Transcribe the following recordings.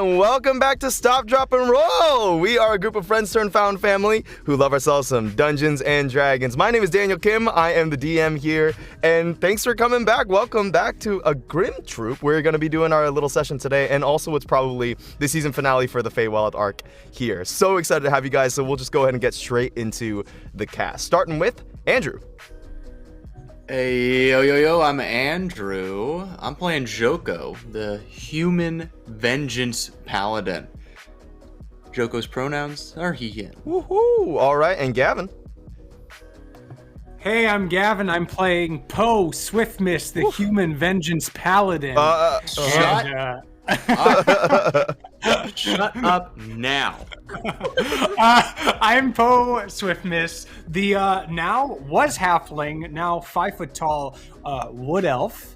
and welcome back to Stop, Drop, and Roll. We are a group of friends turned found family who love ourselves some Dungeons and Dragons. My name is Daniel Kim. I am the DM here, and thanks for coming back. Welcome back to a Grim Troop. We're going to be doing our little session today, and also it's probably the season finale for the Feywild arc here. So excited to have you guys, so we'll just go ahead and get straight into the cast. Starting with Andrew. Hey, yo, I'm Andrew. I'm playing Joko, the human vengeance paladin. Joko's pronouns are he, him. Woohoo! All right, and Gavin. Hey, I'm Gavin. I'm playing Poe Swiftmist, the human vengeance paladin. Shut up now. I'm Poe Swiftmist, the now was halfling, now 5 foot tall wood elf.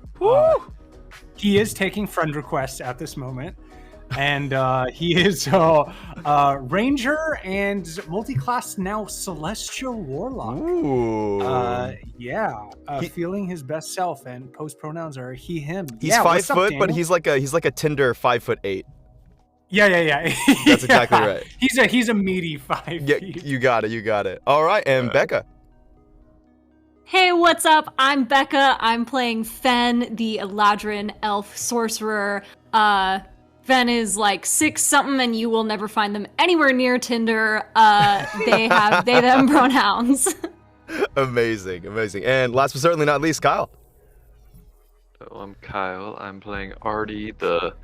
He is taking friend requests at this moment, and he is ranger and multi-class now celestial warlock. Ooh. Feeling his best self, and Poe's pronouns are he, him. He's 5 foot, but he's like a Tinder 5'8". Yeah. That's exactly right. He's a meaty 5 feet. You got it. All right, and Becca. Hey, what's up? I'm Becca. I'm playing Fen, the Eladrin elf sorcerer. Fen is like 6-something, and you will never find them anywhere near Tinder. They have they/them pronouns. Amazing. And last but certainly not least, Kyle. So I'm Kyle. I'm playing Artie, the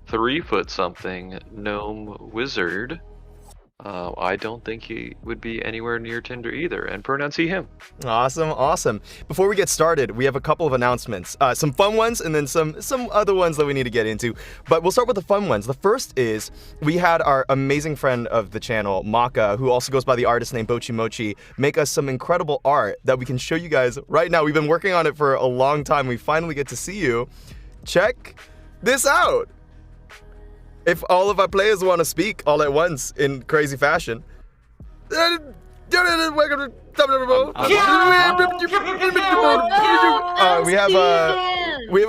3-foot-something gnome wizard. I don't think he would be anywhere near Tinder either, and pronouns he, him. Awesome. Before we get started, we have a couple of announcements. Some fun ones and then some other ones that we need to get into. But we'll start with the fun ones. The first is we had our amazing friend of the channel, Maka, who also goes by the artist name Bochi Mochi, make us some incredible art that we can show you guys right now. We've been working on it for a long time. We finally get to see you. Check this out. If all of our players want to speak all at once in crazy fashion. We have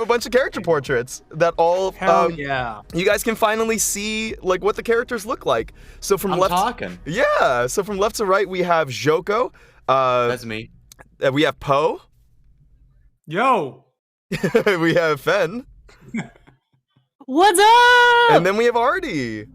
a bunch of character portraits that all you guys can finally see like what the characters look like. So from so from left to right we have Joko. That's me. We have Poe. Yo. We have Fen. What's up? And then we have Artie.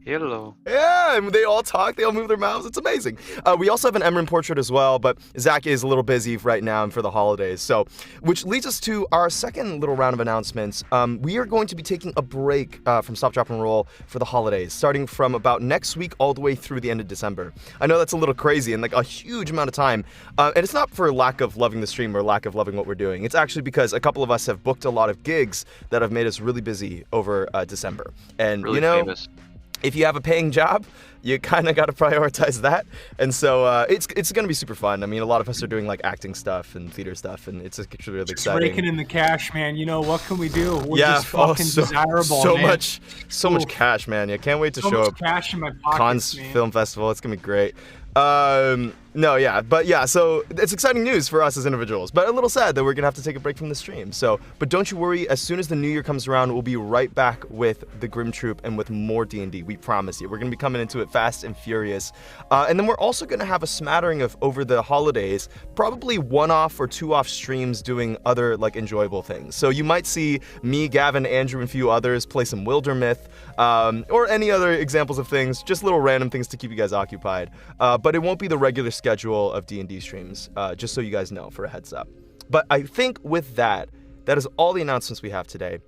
Hello. Yeah, and they all talk, they all move their mouths. It's amazing. We also have an Emran portrait as well, but Zach is a little busy right now and for the holidays. So, which leads us to our second little round of announcements. We are going to be taking a break from Stop, Drop, and Roll for the holidays, starting from about next week all the way through the end of December. I know that's a little crazy and like a huge amount of time. And it's not for lack of loving the stream or lack of loving what we're doing. It's actually because a couple of us have booked a lot of gigs that have made us really busy over December. And really famous. If you have a paying job, you kind of got to prioritize that. And so it's going to be super fun. I mean, a lot of us are doing like acting stuff and theater stuff, and it's really exciting. Raking in the cash, man. You know, what can we do? We're just fucking desirable, so man. much cash, man. I can't wait to show up. Cash in my pockets, Cannes man. Film Festival. It's going to be great. So it's exciting news for us as individuals, but a little sad that we're gonna have to take a break from the stream. But don't you worry, as soon as the new year comes around, we'll be right back with the Grim Troop and with more D&D, we promise you. We're gonna be coming into it fast and furious. And then we're also gonna have a smattering of, over the holidays, probably 1-off or 2-off streams doing other like enjoyable things. So you might see me, Gavin, Andrew, and a few others play some Wildermyth, or any other examples of things, just little random things to keep you guys occupied. But it won't be the regular schedule of D&D streams, just so you guys know, for a heads up. But I think with that is all the announcements we have today.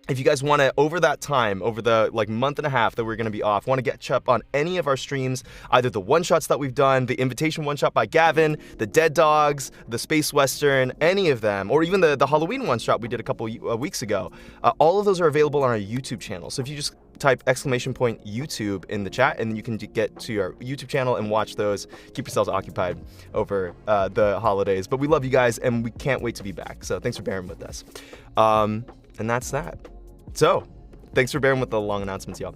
If you guys want to, over that time, over the like month and a half that we're going to be off, want to catch up on any of our streams, either the one-shots that we've done, the Invitation one-shot by Gavin, the Dead Dogs, the Space Western, any of them, or even the Halloween one-shot we did a couple weeks ago, all of those are available on our YouTube channel. So if you just type !YouTube in the chat, and then you can get to your YouTube channel and watch those. Keep yourselves occupied over the holidays. But we love you guys, and we can't wait to be back. So thanks for bearing with us. And that's that. So, thanks for bearing with the long announcements, y'all.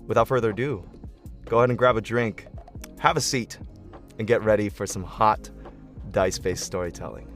Without further ado, go ahead and grab a drink, have a seat, and get ready for some hot dice-based storytelling.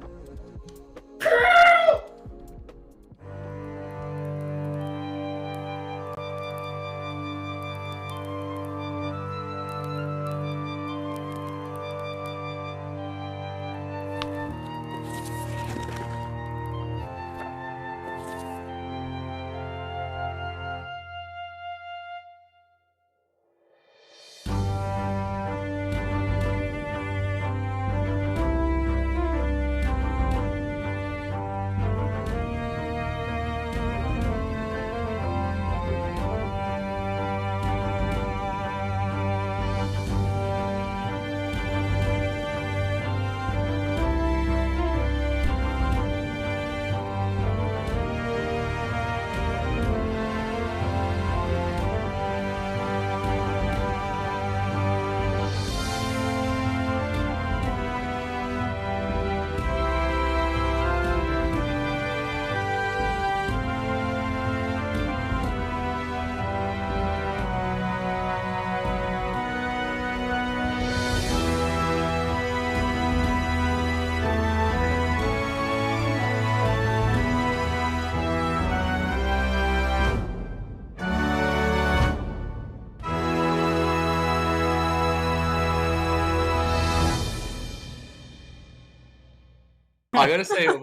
I gotta say it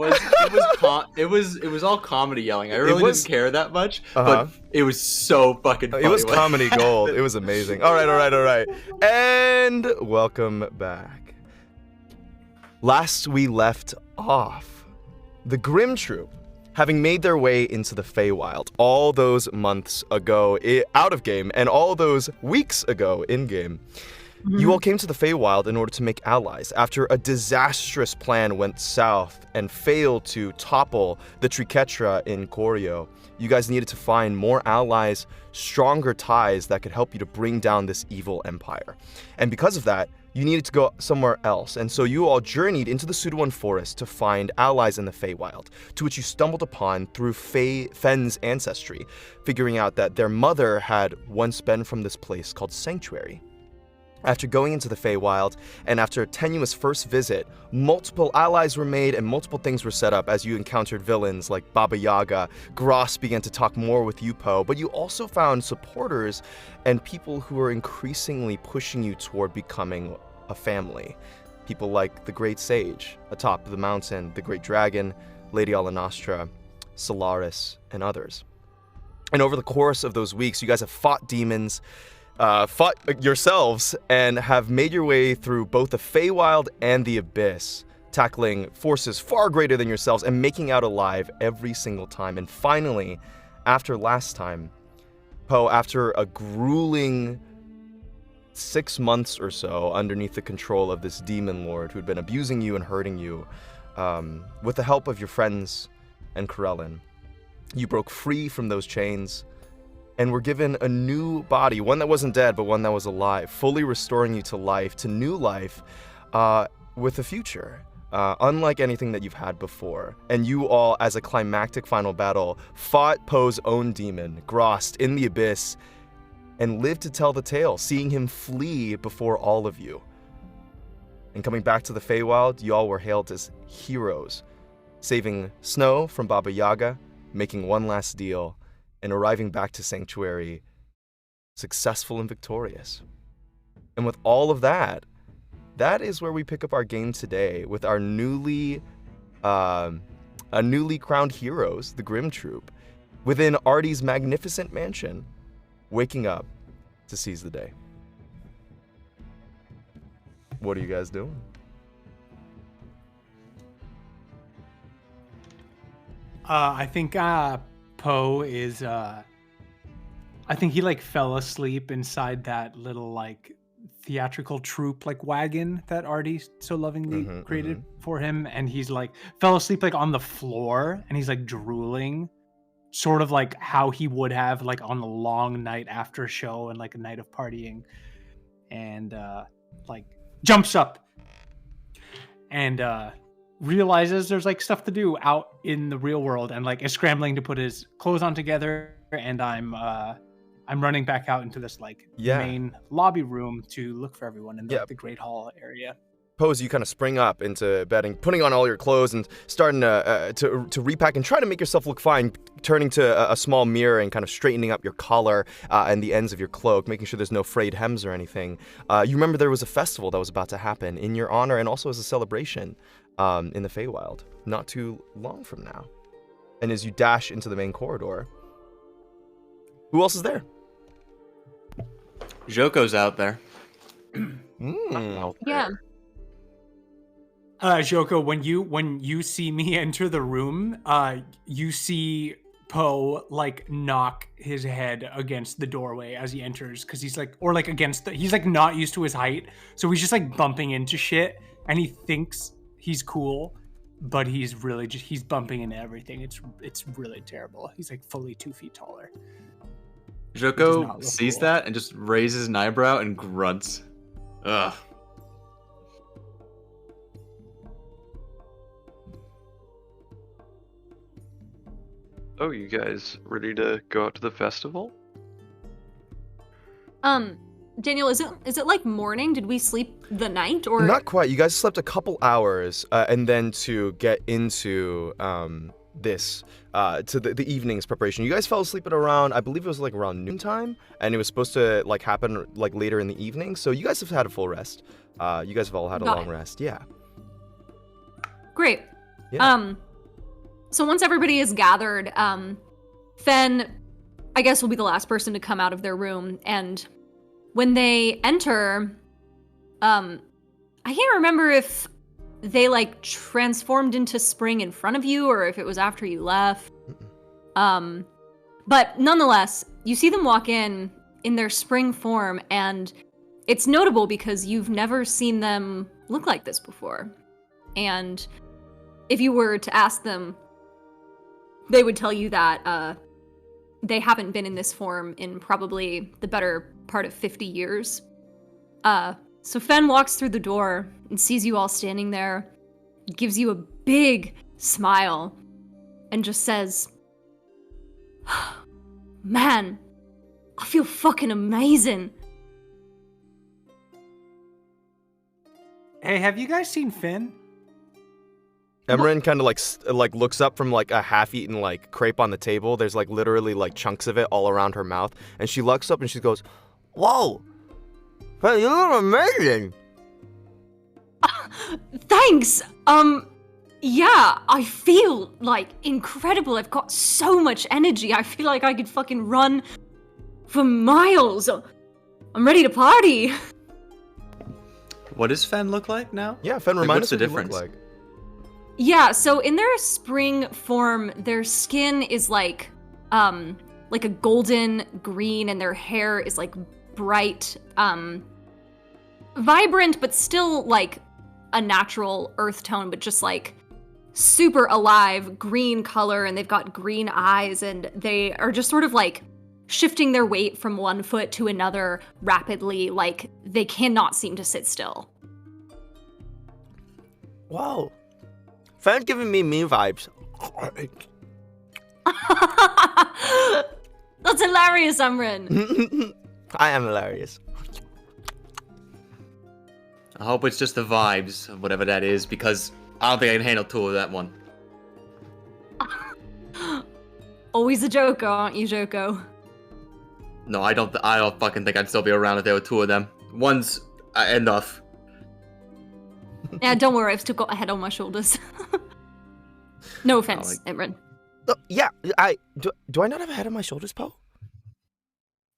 was all comedy yelling. I really didn't care that much, but it was so fucking funny. It was comedy gold. It was amazing. All right. And welcome back. Last we left off, the Grim Troop, having made their way into the Feywild all those months ago out of game and all those weeks ago in game. You all came to the Feywild in order to make allies after a disastrous plan went south and failed to topple the Triquetra in Corio. You guys needed to find more allies, stronger ties that could help you to bring down this evil empire. And because of that, you needed to go somewhere else. And so you all journeyed into the Sudoan forest to find allies in the Feywild, to which you stumbled upon through Fen's ancestry, figuring out that their mother had once been from this place called Sanctuary. After going into the Feywild, and after a tenuous first visit, multiple allies were made and multiple things were set up as you encountered villains like Baba Yaga. Gross began to talk more with you, Poe, but you also found supporters and people who were increasingly pushing you toward becoming a family. People like the Great Sage, atop the mountain, the Great Dragon, Lady Alanostra, Solaris, and others. And over the course of those weeks, you guys have fought demons, fought yourselves, and have made your way through both the Feywild and the Abyss, tackling forces far greater than yourselves and making out alive every single time. And finally, after last time, Poe, after a grueling 6 months or so underneath the control of this demon lord who'd been abusing you and hurting you, with the help of your friends and Corellin, you broke free from those chains and were given a new body, one that wasn't dead, but one that was alive, fully restoring you to life, to new life, with a future, unlike anything that you've had before. And you all, as a climactic final battle, fought Poe's own demon, Grost, in the Abyss, and lived to tell the tale, seeing him flee before all of you. And coming back to the Feywild, you all were hailed as heroes, saving Snow from Baba Yaga, making one last deal, and arriving back to Sanctuary successful and victorious. And with all of that, that is where we pick up our game today with our newly crowned heroes, the Grim Troop, within Artie's magnificent mansion, waking up to seize the day. What are you guys doing? I think Poe is I think he like fell asleep inside that little like theatrical troupe like wagon that Artie so lovingly created for him, and he's like fell asleep like on the floor, and he's like drooling, sort of like how he would have like on a long night after show and like a night of partying, and like jumps up and realizes there's like stuff to do out in the real world, and like is scrambling to put his clothes on together. And I'm running back out into this like main lobby room to look for everyone in the Great Hall area. Pose, you kind of spring up into bed and putting on all your clothes and starting to repack and try to make yourself look fine, turning to a small mirror and kind of straightening up your collar and the ends of your cloak, making sure there's no frayed hems or anything. You remember there was a festival that was about to happen in your honor and also as a celebration in the Feywild not too long from now. And as you dash into the main corridor, who else is there? Joko's out there. Yeah. Joko, when you see me enter the room, you see Poe like knock his head against the doorway as he enters, because he's like, or like he's like not used to his height, so he's just like bumping into shit, and he thinks he's cool, but he's really just he's bumping into everything. It's really terrible. He's like fully 2 feet taller. Joko sees that and just raises an eyebrow and grunts. Ugh. Oh, you guys ready to go out to the festival? Daniel, is it like morning? Did we sleep the night or not quite? You guys slept a couple hours, and then to get into this to the evening's preparation, you guys fell asleep at around, I believe it was like around noontime, and it was supposed to like happen like later in the evening. So you guys have had a full rest. You guys have all had a long rest. Yeah. Great. Yeah. So once everybody is gathered, Fen, I guess, will be the last person to come out of their room, and when they enter, I can't remember if they like transformed into spring in front of you or if it was after you left. But nonetheless, you see them walk in their spring form, and it's notable because you've never seen them look like this before. And if you were to ask them, they would tell you that they haven't been in this form in probably the better part of 50 years. So Fen walks through the door and sees you all standing there, gives you a big smile, and just says, "Man, I feel fucking amazing." Hey, have you guys seen Finn? Emran kind of like looks up from like a half-eaten like crepe on the table. There's like literally like chunks of it all around her mouth, and she looks up and she goes, "Whoa, Fen, you look amazing." Thanks. Yeah, I feel like incredible. I've got so much energy. I feel like I could fucking run for miles. I'm ready to party. What does Fen look like now? Yeah, Fen, Like, remind what's us the what you look difference? like. Yeah, so in their spring form, their skin is like a golden green, and their hair is like bright, vibrant, but still like a natural earth tone, but just like super alive green color, and they've got green eyes, and they are just sort of like shifting their weight from one foot to another rapidly, like they cannot seem to sit still. Whoa, Fen's giving me vibes. That's hilarious, Amrin. I am hilarious. I hope it's just the vibes of whatever that is, because I don't think I can handle two of that one. Always a Joko, aren't you, Joko? No, I don't fucking think I'd still be around if there were two of them. One's enough. Yeah, don't worry, I've still got a head on my shoulders. No offense, Imran. Yeah, do I not have a head on my shoulders, Poe?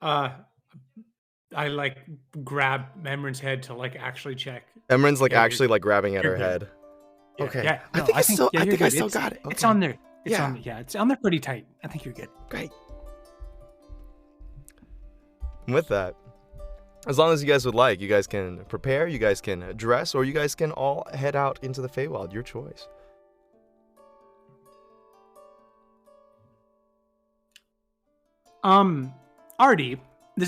I like grab Emran's head to like actually check. Emran's like Yeah, actually like grabbing at her you're good. head. Yeah, Okay. yeah, I no, think I still yeah, I you're think I good. still It's- got it. It's Okay. on there. Yeah. It's on there pretty tight. I think you're good. Great. And with that, as long as you guys would like, you guys can prepare, you guys can dress, or you guys can all head out into the Feywild. Your choice. Artie,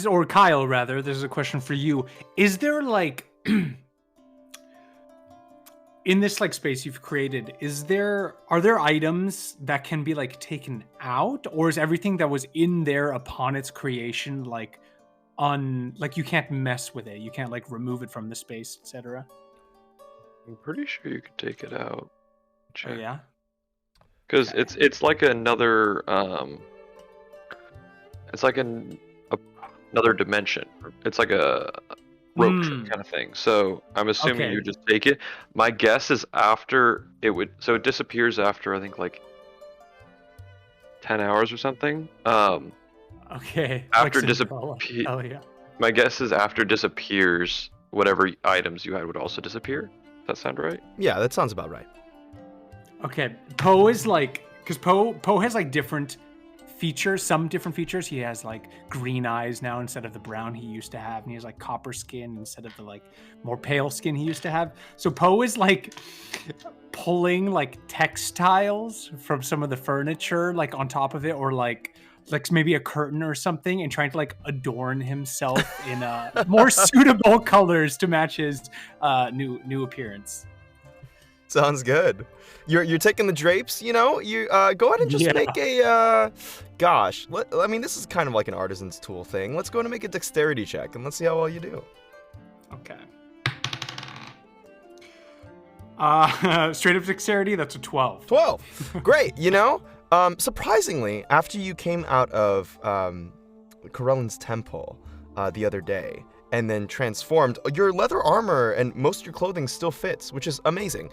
or Kyle rather, this is a question for you. Is there like in this like space you've created, are there items that can be like taken out, or is everything that was in there upon its creation like you can't mess with it, you can't like remove it from the space, etc.? I'm pretty sure you could take it out. Oh yeah. Because it's like another it's like another dimension. It's like a rope trip kind of thing. So I'm assuming Okay. you just take it. My guess is after it disappears after I think like 10 hours or something. Okay. After Cinderella. disappear, Oh yeah. my guess is after disappears, whatever items you had would also disappear. Does that sound right? Yeah, that sounds about right. Okay, Poe is like, because Poe has like different features, some different features. He has like green eyes now instead of the brown he used to have, and he has like copper skin instead of the like more pale skin he used to have. So Poe is like pulling like textiles from some of the furniture like on top of it, or like maybe a curtain or something, and trying to like adorn himself in more suitable colors to match his new appearance. Sounds good. You're taking the drapes, you know. You go ahead and just Yeah. make a I mean, this is kind of like an artisan's tool thing. Let's go ahead and make a dexterity check, and let's see how well you do. Okay. Straight up dexterity, that's a 12. 12. Great. You know, surprisingly, after you came out of Corellan's temple the other day and then transformed, your leather armor and most of your clothing still fits, which is amazing.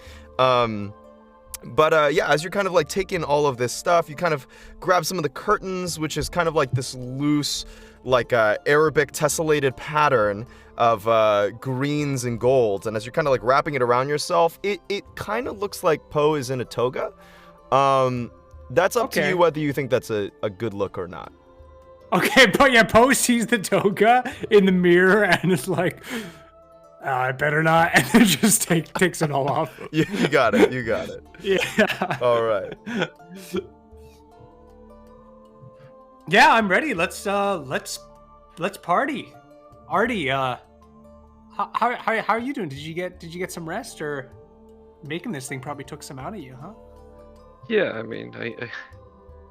But yeah, as you're kind of like taking all of this stuff, you kind of grab some of the curtains, which is kind of like this loose, like Arabic tessellated pattern of greens and golds. And as you're kind of like wrapping it around yourself, it kind of looks like Poe is in a toga. That's up to you whether you think that's a good look or not. Okay, but yeah, Poe sees the toga in the mirror and is like, I better not, and then just takes it all off. You got it. You got it. Yeah. All right. Yeah, I'm ready. Let's party. Artie, how are you doing? Did you get some rest, or making this thing probably took some out of you, huh? Yeah, I mean, I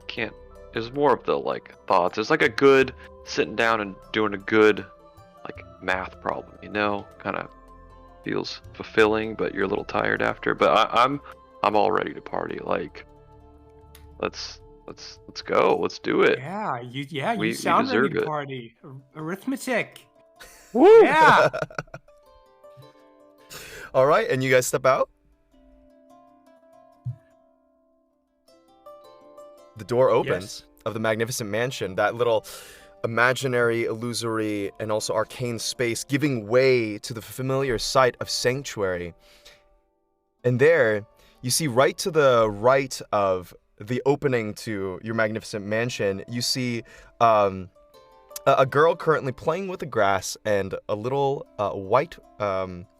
can't. It's more of the like thoughts. It's like a good sitting down and doing a good like math problem, you know, kind of feels fulfilling, but you're a little tired after. But I'm all ready to party. Like, let's go. Let's do it. Yeah, you We sound ready deserve to it. party. Arithmetic. Woo! Yeah. All right, and you guys step out. The door opens of the magnificent mansion, that little imaginary, illusory, and also arcane space giving way to the familiar sight of Sanctuary. And there, you see right to the right of the opening to your magnificent mansion, you see a girl currently playing with the grass and a little white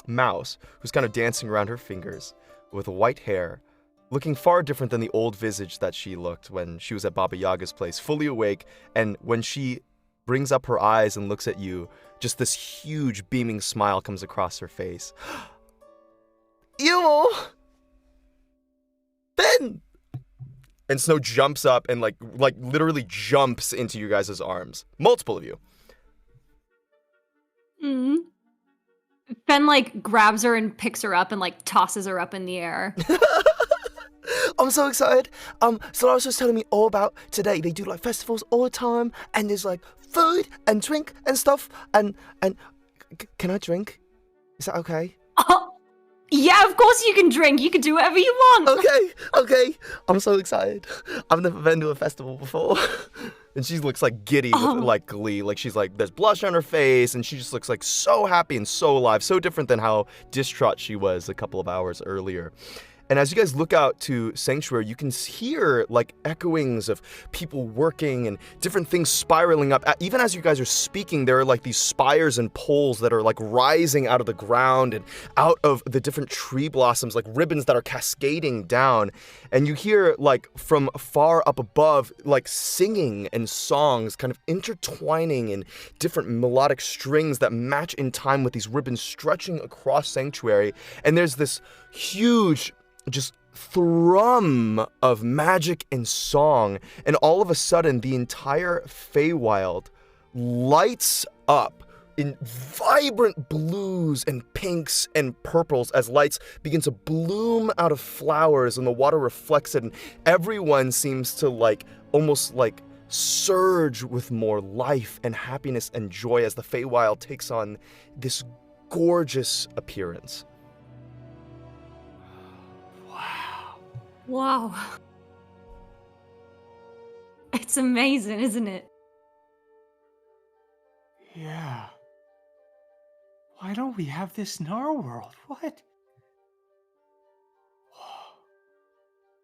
mouse who's kind of dancing around her fingers with white hair, looking far different than the old visage that she looked when she was at Baba Yaga's place, fully awake, and when she brings up her eyes and looks at you, just this huge beaming smile comes across her face. Ew! Ben! And Snow jumps up and like literally jumps into you guys' arms. Multiple of you. Mm. Fen like grabs her and picks her up and like tosses her up in the air. I'm so excited. So I was just telling me all about today. They do like festivals all the time, and there's like food and drink and stuff. And can I drink? Is that okay? Oh, yeah, of course you can drink. You can do whatever you want. Okay. I'm so excited. I've never been to a festival before. And she looks like giddy with like glee. Like she's like, there's blush on her face, and she just looks like so happy and so alive. So different than how distraught she was a couple of hours earlier. And as you guys look out to Sanctuary, you can hear like echoings of people working and different things spiraling up. Even as you guys are speaking, there are like these spires and poles that are like rising out of the ground and out of the different tree blossoms, like ribbons that are cascading down. And you hear like from far up above, like singing and songs kind of intertwining in different melodic strings that match in time with these ribbons stretching across Sanctuary. And there's this huge just thrum of magic and song, and all of a sudden the entire Feywild lights up in vibrant blues and pinks and purples as lights begin to bloom out of flowers and the water reflects it, and everyone seems to like almost like surge with more life and happiness and joy as the Feywild takes on this gorgeous appearance. Wow. It's amazing, isn't it? Yeah. Why don't we have this in our world? What?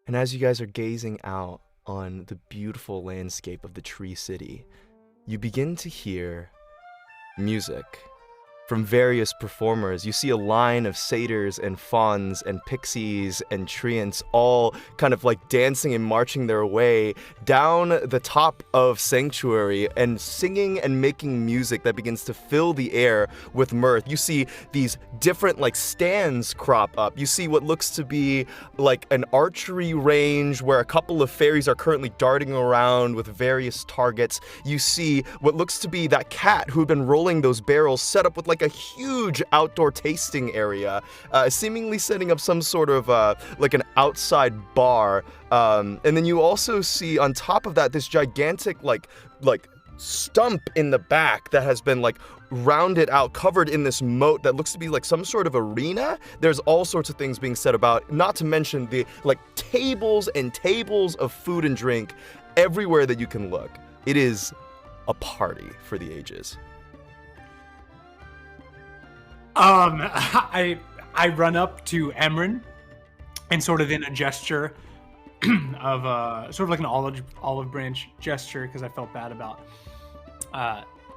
And as you guys are gazing out on the beautiful landscape of the Tree City, you begin to hear music from various performers. You see a line of satyrs and fauns and pixies and treants all kind of like dancing and marching their way down the top of Sanctuary and singing and making music that begins to fill the air with mirth. You see these different like stands crop up. You see what looks to be like an archery range where a couple of fairies are currently darting around with various targets. You see what looks to be that cat who had been rolling those barrels set up with like a huge outdoor tasting area, seemingly setting up some sort of like an outside bar. And then you also see on top of that this gigantic like stump in the back that has been like rounded out, covered in this moat that looks to be like some sort of arena. There's all sorts of things being said about, not to mention the like tables and tables of food and drink everywhere that you can look. It is a party for the ages. I run up to Emran and sort of in a gesture of sort of like an olive branch gesture, because I felt bad about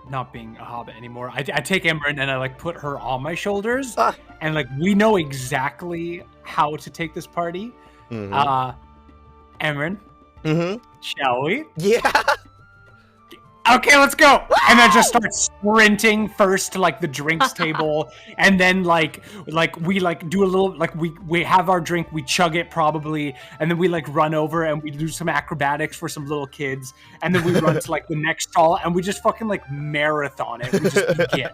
not being a hobbit anymore. I take Emran and I like put her on my shoulders, and like we know exactly how to take this party. Emran, shall we? Yeah. Okay, let's go. And then just start sprinting first to like the drinks table, and then like we like do a little like we have our drink, we chug it probably, and then we like run over and we do some acrobatics for some little kids, and then we run to like the next stall and we just fucking like marathon it. We just begin.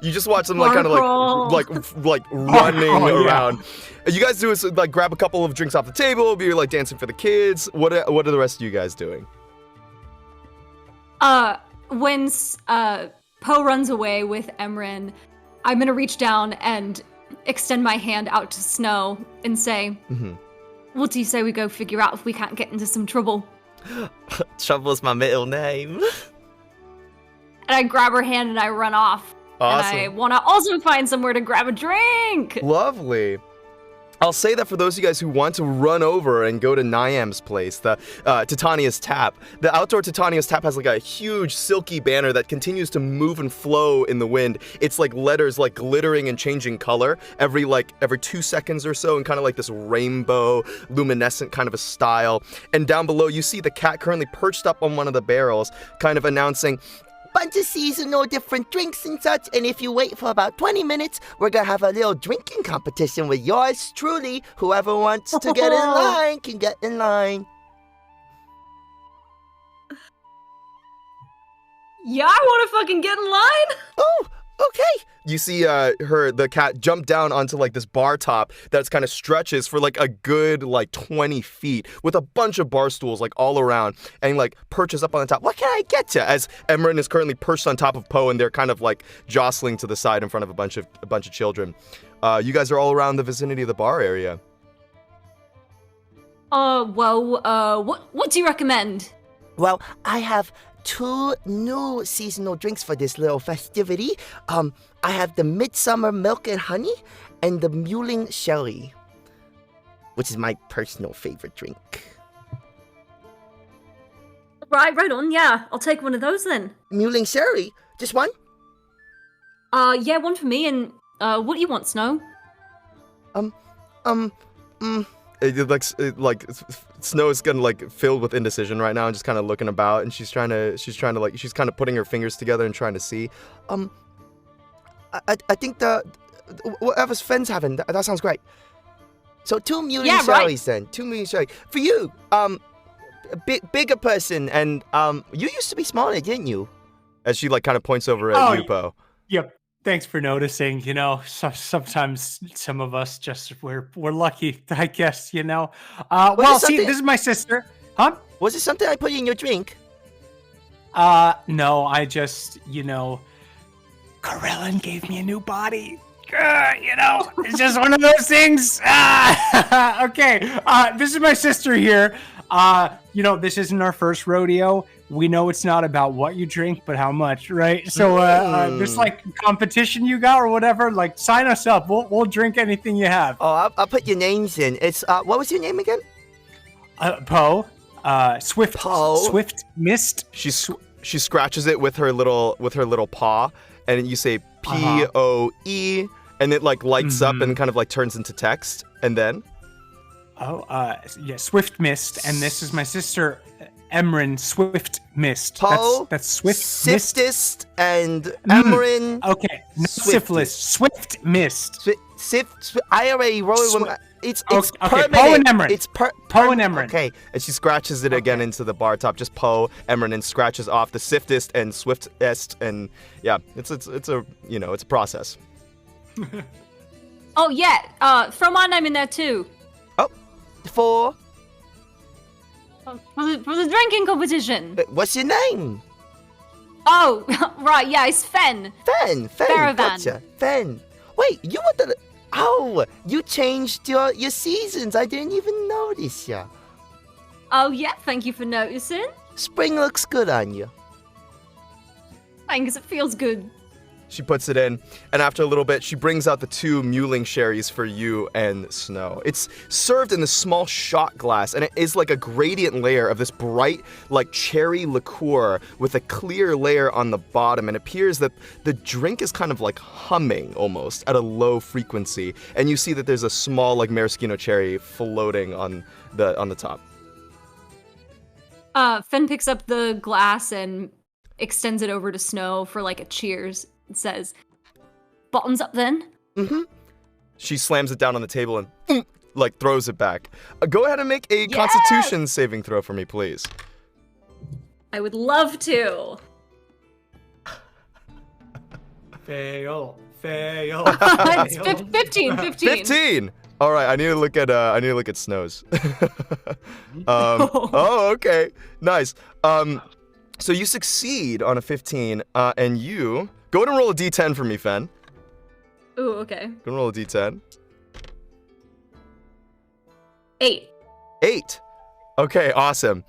You just watch them like kind of like running around. You guys do is like grab a couple of drinks off the table, be like dancing for the kids. What are the rest of you guys doing? When Poe runs away with Emran, I'm gonna reach down and extend my hand out to Snow and say, what do you say we go figure out if we can't get into some trouble? Trouble's my middle name. And I grab her hand and I run off. Awesome. And I want to also find somewhere to grab a drink. Lovely. I'll say that for those of you guys who want to run over and go to Niam's place, the Titania's Tap. The outdoor Titania's Tap has like a huge silky banner that continues to move and flow in the wind. It's like letters like glittering and changing color every 2 seconds or so, and kind of like this rainbow luminescent kind of a style. And down below you see the cat currently perched up on one of the barrels, kind of announcing, bunch of seasonal different drinks and such, and if you wait for about 20 minutes, we're gonna have a little drinking competition with yours truly. Whoever wants to get in line can get in line. Yeah, I want to fucking get in line. Oh, okay. You see the cat jump down onto like this bar top that's kind of stretches for like a good like 20 feet with a bunch of bar stools like all around, and like perches up on the top. What can I get to? As Emran is currently perched on top of Poe, and they're kind of like jostling to the side in front of a bunch of children. You guys are all around the vicinity of the bar area. What do you recommend? Well, I have 2 new seasonal drinks for this little festivity. I have the Midsummer Milk and Honey and the Muling Sherry, which is my personal favorite drink. Right on, yeah. I'll take one of those then. Muling Sherry? Just one? Yeah, one for me, and what do you want, Snow? Snow is getting like filled with indecision right now and just kind of looking about, and she's kind of putting her fingers together and trying to see. I think whatever Fenn's having, that sounds great. So 2 Muling Sherries then. 2 Muling Sherry. For you, bigger person, and you used to be smaller, didn't you? As she like kind of points over at you, Poe. Yep. Thanks for noticing. You know, sometimes some of us just we're lucky, I guess. You know. Well, see, this is my sister. Huh? Was it something I put in your drink? No, I just, Corellin gave me a new body. It's just one of those things. Okay. This is my sister here. This isn't our first rodeo. We know it's not about what you drink, but how much, right? So, there's like competition you got or whatever. Like, sign us up. We'll drink anything you have. Oh, I'll put your names in. It's what was your name again? Poe. Swift. Poe. Swift Mist. She scratches it with her little paw, and you say Poe, and it like lights up and kind of like turns into text, and then. Swift Mist, and this is my sister, Emran Swift Mist. Poe, that's Swift Siftest Mist. and Emran. Okay, no syphilis. Swift Mist. I already wrote it. It's permanent. Poe and Emran. It's Poe and Emran. Okay. And she scratches it again into the bar top, just Poe, Emran, and scratches off the Siftest and Swiftest, and yeah, it's a process. Oh yeah, throw my name in there too. For For the drinking competition. what's your name? Oh, right, yeah, it's Fen. Fen, Caravan. gotcha. Fen. Wait, you were the... Oh, you changed your seasons. I didn't even notice ya. Oh, yeah, thank you for noticing. Spring looks good on you. Thanks, it feels good. She puts it in, and after a little bit, she brings out the 2 Muling sherries for you and Snow. It's served in this small shot glass, and it is like a gradient layer of this bright, like cherry liqueur with a clear layer on the bottom, and it appears that the drink is kind of like humming almost at a low frequency, and you see that there's a small like maraschino cherry floating on the top. Fen picks up the glass and extends it over to Snow for like a cheers. It says, bottoms up then. Mm-hmm. She slams it down on the table and like throws it back. Go ahead and make a Yeah! Constitution saving throw for me, please. I would love to. Fail. It's 15. 15. All right, I need to look at Snow's. Oh, okay, nice. So you succeed on a 15, and you go ahead and roll a d10 for me, Fen. Ooh, okay. Go and roll a d10. 8. 8. Okay, awesome.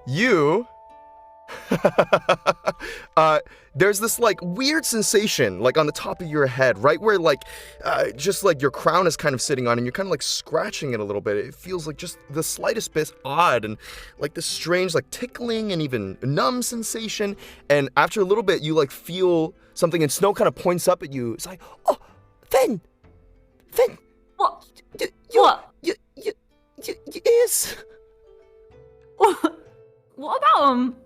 You there's this like weird sensation like on the top of your head, right where like just like your crown is kind of sitting on, and you're kind of like scratching it a little bit. It feels like just the slightest bit odd, and like this strange like tickling and even numb sensation. And after a little bit, you like feel something, and Snow kind of points up at you. It's like, oh, Fen, What? what? You yes. What about him?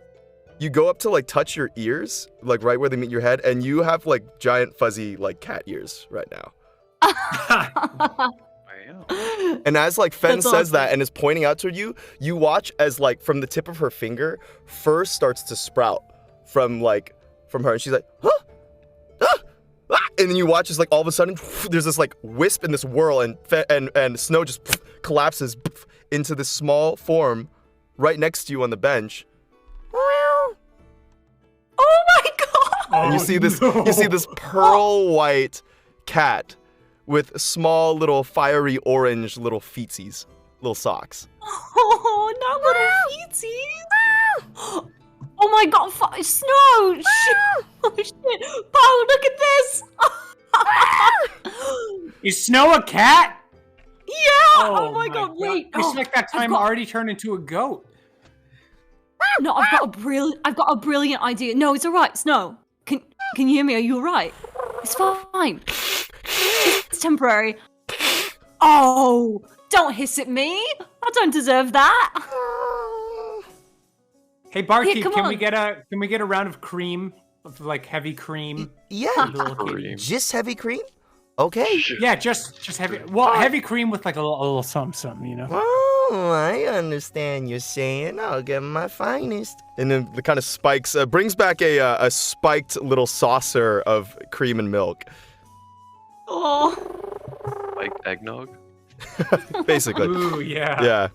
You go up to like touch your ears, like right where they meet your head, and you have like giant fuzzy like cat ears right now. Wow. And as like Fen That's says awesome. that and is pointing out to you, you watch as like from the tip of her finger, fur starts to sprout from her, and she's like, huh? Ah! Ah! And then you watch as like all of a sudden there's this like wisp and this whirl, and Snow just collapses into this small form right next to you on the bench. Oh my god! And you see this pearl white cat with small little fiery orange little feetsies, little socks. Oh, not little feetsies! Oh my god, Snow! Shit! Oh shit! Bo, look at this! Is Snow a cat? Yeah! Oh, my god, wait! It's like that time I already turned into a goat. No, I've got a brilliant idea. No, it's alright, Snow. Can you hear me? Are you alright? It's fine. It's temporary. Oh, don't hiss at me. I don't deserve that. Hey Barkeep, Yeah, come can we on. get a round of cream, of like heavy cream? Yeah, Cream. just heavy cream. Okay. Yeah, just heavy. Well, heavy cream with like a little something, you know. Oh, I understand you're saying. I'll get my finest. And then the kind of spikes brings back a spiked little saucer of cream and milk, Oh, Like eggnog? basically. Ooh, yeah. Yeah.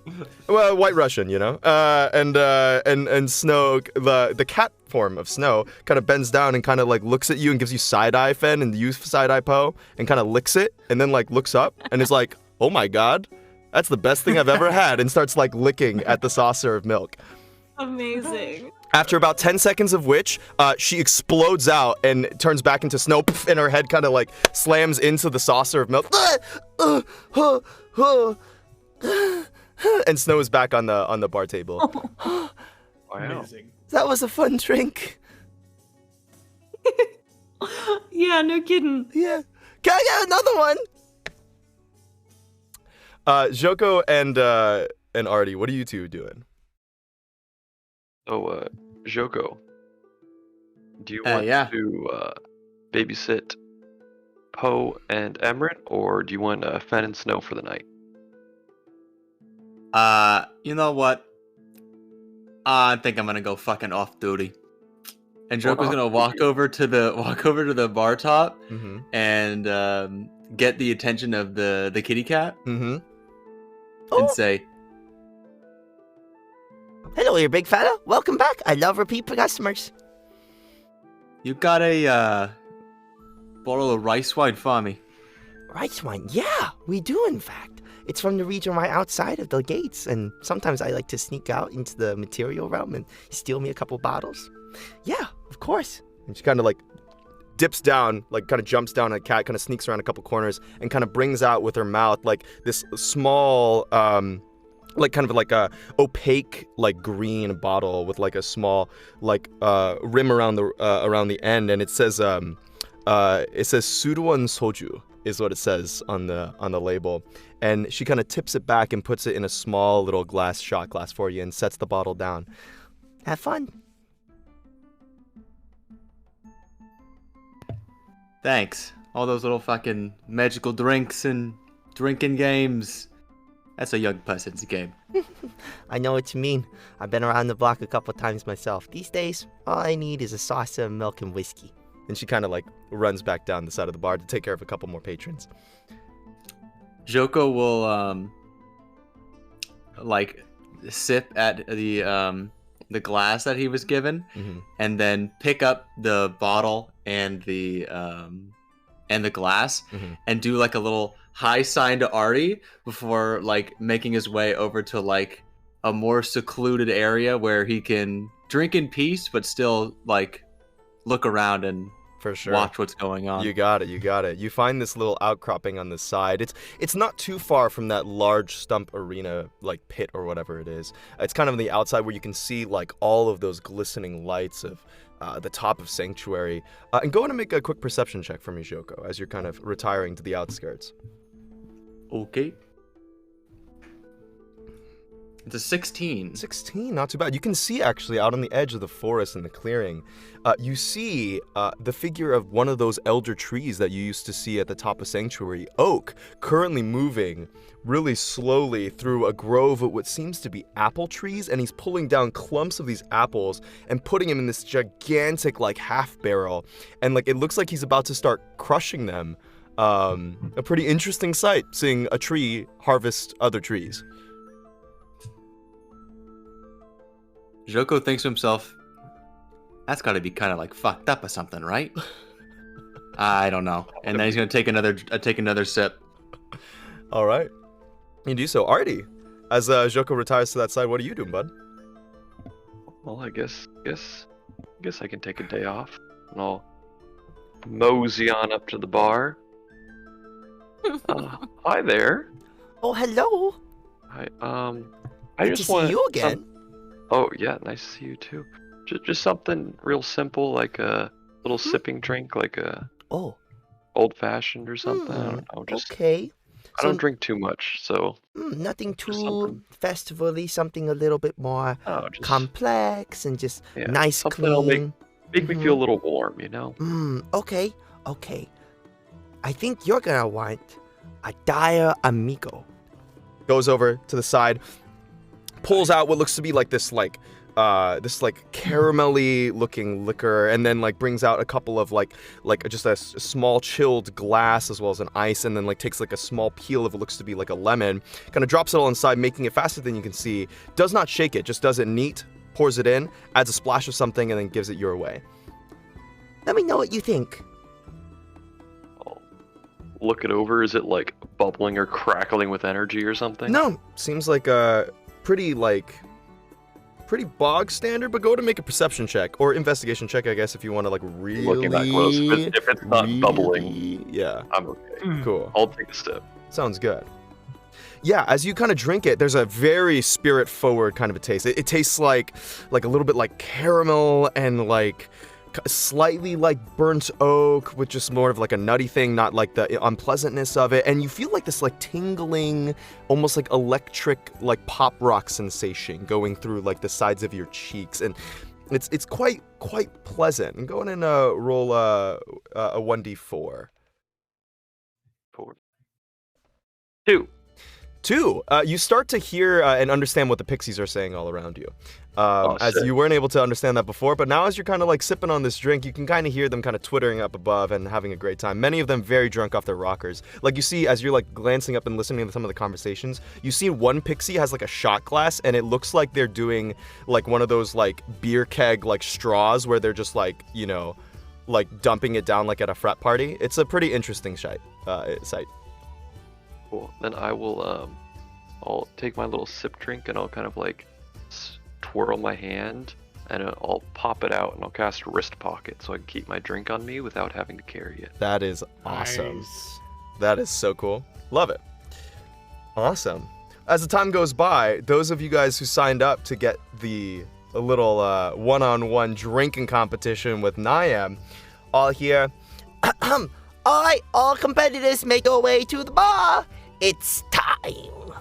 Well, White Russian, you know. And Snow, the cat form of Snow, kind of bends down and kind of like looks at you and gives you side eye, Fen, and you side eye Poe, and kind of licks it, and then like looks up and is like, "Oh my god, that's the best thing I've ever had," and starts like licking at the saucer of milk. amazing. After about 10 seconds of which, she explodes out and turns back into Snow, and her head kind of like slams into the saucer of milk. And Snow is back on the bar table. Wow. Amazing. That was a fun drink. Yeah, no kidding. Yeah. Can I get another one? Joko and Artie, what are you two doing? So, Joko, do you want Yeah. to babysit Poe and Emrit, or do you want Fen and Snow for the night? You know what? I think I'm gonna go fucking off duty. And Joker's gonna walk over to the bar top Mm-hmm. and get the attention of the kitty cat Mm-hmm. and say, Hello, you big fella. Welcome back. I love repeat customers. You got a bottle of rice wine for me? Rice wine, yeah, we do in fact. It's from the region right outside of the gates, and sometimes I like to sneak out into the material realm and steal me a couple bottles. Yeah, of course. And she kind of like dips down, like kind of jumps down, and a cat kind of sneaks around a couple corners and kind of brings out with her mouth like this small, like kind of like a opaque, like green bottle with like a small, like rim around the end, and it says Suruan Soju is what it says on the label. And she kind of tips it back and puts it in a small little shot glass for you and sets the bottle down. Have fun. Thanks. All those little fucking magical drinks and drinking games. That's a young person's game. I know what you mean. I've been around the block a couple times myself. These days, all I need is a saucer of milk and whiskey. And she kind of like runs back down the side of the bar to take care of a couple more patrons. Joko will like sip at the glass that he was given, and then pick up the bottle and the glass, and do like a little high sign to Artie before like making his way over to like a more secluded area where he can drink in peace but still like look around and for sure watch what's going on. You got it. You find this little outcropping on the side. It's not too far from that large stump arena like pit or whatever it is. It's kind of on the outside where you can see like all of those glistening lights of the top of Sanctuary. And go ahead and make a quick perception check for me, Joko, as you're kind of retiring to the outskirts. Okay. It's a 16. 16, not too bad. You can see actually out on the edge of the forest in the clearing, you see the figure of one of those elder trees that you used to see at the top of Sanctuary, Oak, currently moving really slowly through a grove of what seems to be apple trees, and he's pulling down clumps of these apples and putting them in this gigantic like half barrel, and like it looks like he's about to start crushing them. A pretty interesting sight, seeing a tree harvest other trees. Joko thinks to himself, that's got to be kind of like fucked up or something, right? I don't know. And then he's gonna take another sip. All right, you do so. Artie, as Joko retires to that side, what are you doing, bud? Well, I guess I can take a day off, and I'll mosey on up to the bar. Hi there. Oh, hello. Hi. I Good just to want see you again. Oh yeah, nice to see you too. Just something real simple, like a little sipping drink, like a old fashioned or something. I don't know. Just okay. I don't drink too much, so Nothing too something. festival-y, something a little bit more just complex and just nice, something that'll clean. make me feel a little warm, you know. Okay. I think you're gonna want a Dire Amigo. Goes over to the side, pulls out what looks to be like this caramelly looking liquor, and then like brings out a couple of like just a small chilled glass as well as an ice, and then like takes like a small peel of what looks to be like a lemon, kind of drops it all inside, making it faster than you can see. Does not shake it, just does it neat, pours it in, adds a splash of something, and then gives it your way. Let me know what you think. Look it over. Is it like bubbling or crackling with energy or something? No, seems like a pretty bog standard, but go to make a perception check or investigation check, I guess, if you want to like really Looking that close. If it's not bubbling, yeah, I'm okay. cool. I'll take a step. Sounds good. Yeah, as you kind of drink it, there's a very spirit-forward kind of a taste. It tastes like a little bit like caramel and like slightly like burnt oak with just more of like a nutty thing, not like the unpleasantness of it. And you feel like this like tingling, almost like electric, like pop rock sensation going through like the sides of your cheeks. And it's quite pleasant. And go in and roll a 1d4. 4. 2. 2. You start to hear and understand what the pixies are saying all around you. As sick. you weren't able to understand that before, but now as you're kind of like sipping on this drink, you can kind of hear them kind of twittering up above and having a great time. Many of them very drunk off their rockers. Like you see, as you're like glancing up and listening to some of the conversations, you see one pixie has like a shot glass, and it looks like they're doing like one of those like beer keg like straws where they're just like, you know, like dumping it down like at a frat party. It's a pretty interesting sight. Cool. Then I will I'll take my little sip drink and I'll kind of like twirl my hand and I'll pop it out and I'll cast wrist pocket so I can keep my drink on me without having to carry it. That is awesome. Nice. That is so cool. Love it. Awesome. As the time goes by, those of you guys who signed up to get a little one-on-one drinking competition with Niam, all here. All right, all competitors make their way to the bar. It's time.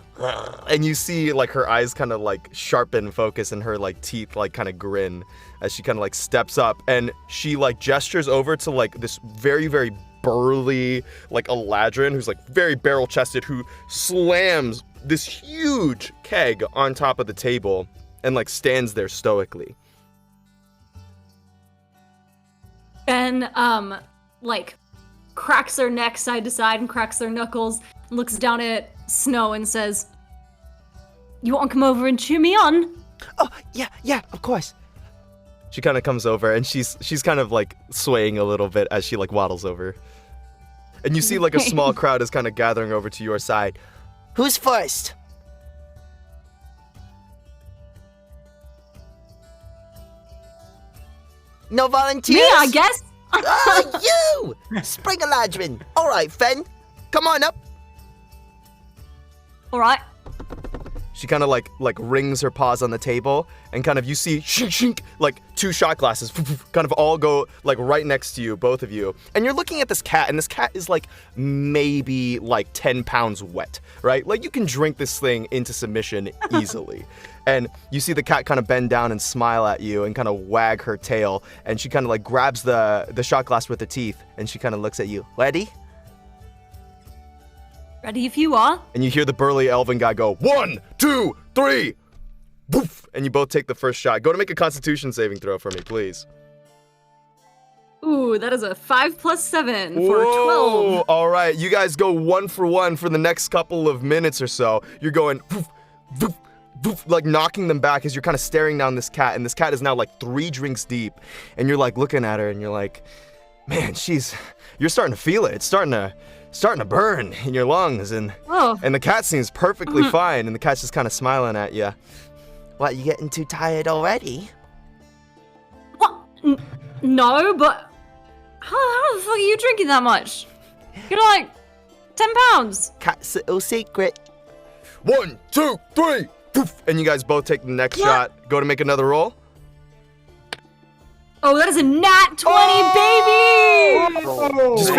And you see like her eyes kind of like sharpen focus and her like teeth like kind of grin as she kind of like steps up and she like gestures over to like this very, very burly like Eladrin who's like very barrel chested who slams this huge keg on top of the table and like stands there stoically. Ben like cracks their neck side to side and cracks their knuckles, looks down at Snow and says, "You want to come over and cheer me on?" Oh, yeah, of course. She kind of comes over and she's kind of like swaying a little bit as she like waddles over. And you see like a small crowd is kind of gathering over to your side. Who's first? No volunteers? Me, I guess. You! Spring Eladrin. All right, Fen. Come on up. All right. She kind of like rings her paws on the table and kind of you see shink shink like two shot glasses kind of all go like right next to you, both of you. And you're looking at this cat and this cat is like maybe like 10 pounds wet, right? Like you can drink this thing into submission easily. And you see the cat kind of bend down and smile at you and kind of wag her tail. And she kind of like grabs the shot glass with her teeth and she kind of looks at you. Ready? Ready if you are. And you hear the burly elven guy go, 1, 2, 3, poof, and you both take the first shot. Go to make a Constitution saving throw for me, please. Ooh, that is a 5 + 7 for Whoa, 12. all right, you guys go 1 for 1 for the next couple of minutes or so. You're going, poof, poof, poof, like knocking them back as you're kind of staring down this cat, and this cat is now like 3 drinks deep, and you're like looking at her, and you're like, man, you're starting to feel it. It's starting to burn in your lungs, and the cat seems perfectly fine, and the cat's just kind of smiling at you. What, you getting too tired already? What? No, but how the fuck are you drinking that much? You're like 10 pounds. Cat's little secret. 1, 2, 3, poof, and you guys both take the next shot. Go to make another roll. Oh, that is a nat 20, baby! Just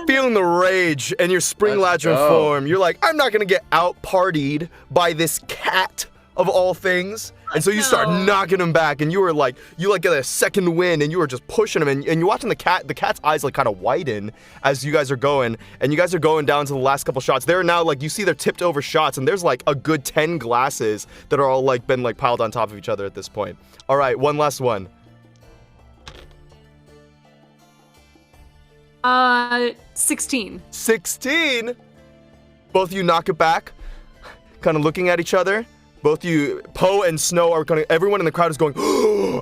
feeling the rage and your spring ladron form. You're like, I'm not gonna get out partied by this cat of all things. And so you start knocking him back, and you get a second win, and you are just pushing him, and you're watching the cat's eyes like kind of widen as you guys are going, and you guys are going down to the last couple shots. They're now like, you see they're tipped over shots, and there's like a good 10 glasses that are all like been like piled on top of each other at this point. All right, one last one. 16. 16? Both of you knock it back, kind of looking at each other. Both you, Poe and Snow, are kind of, everyone in the crowd is going,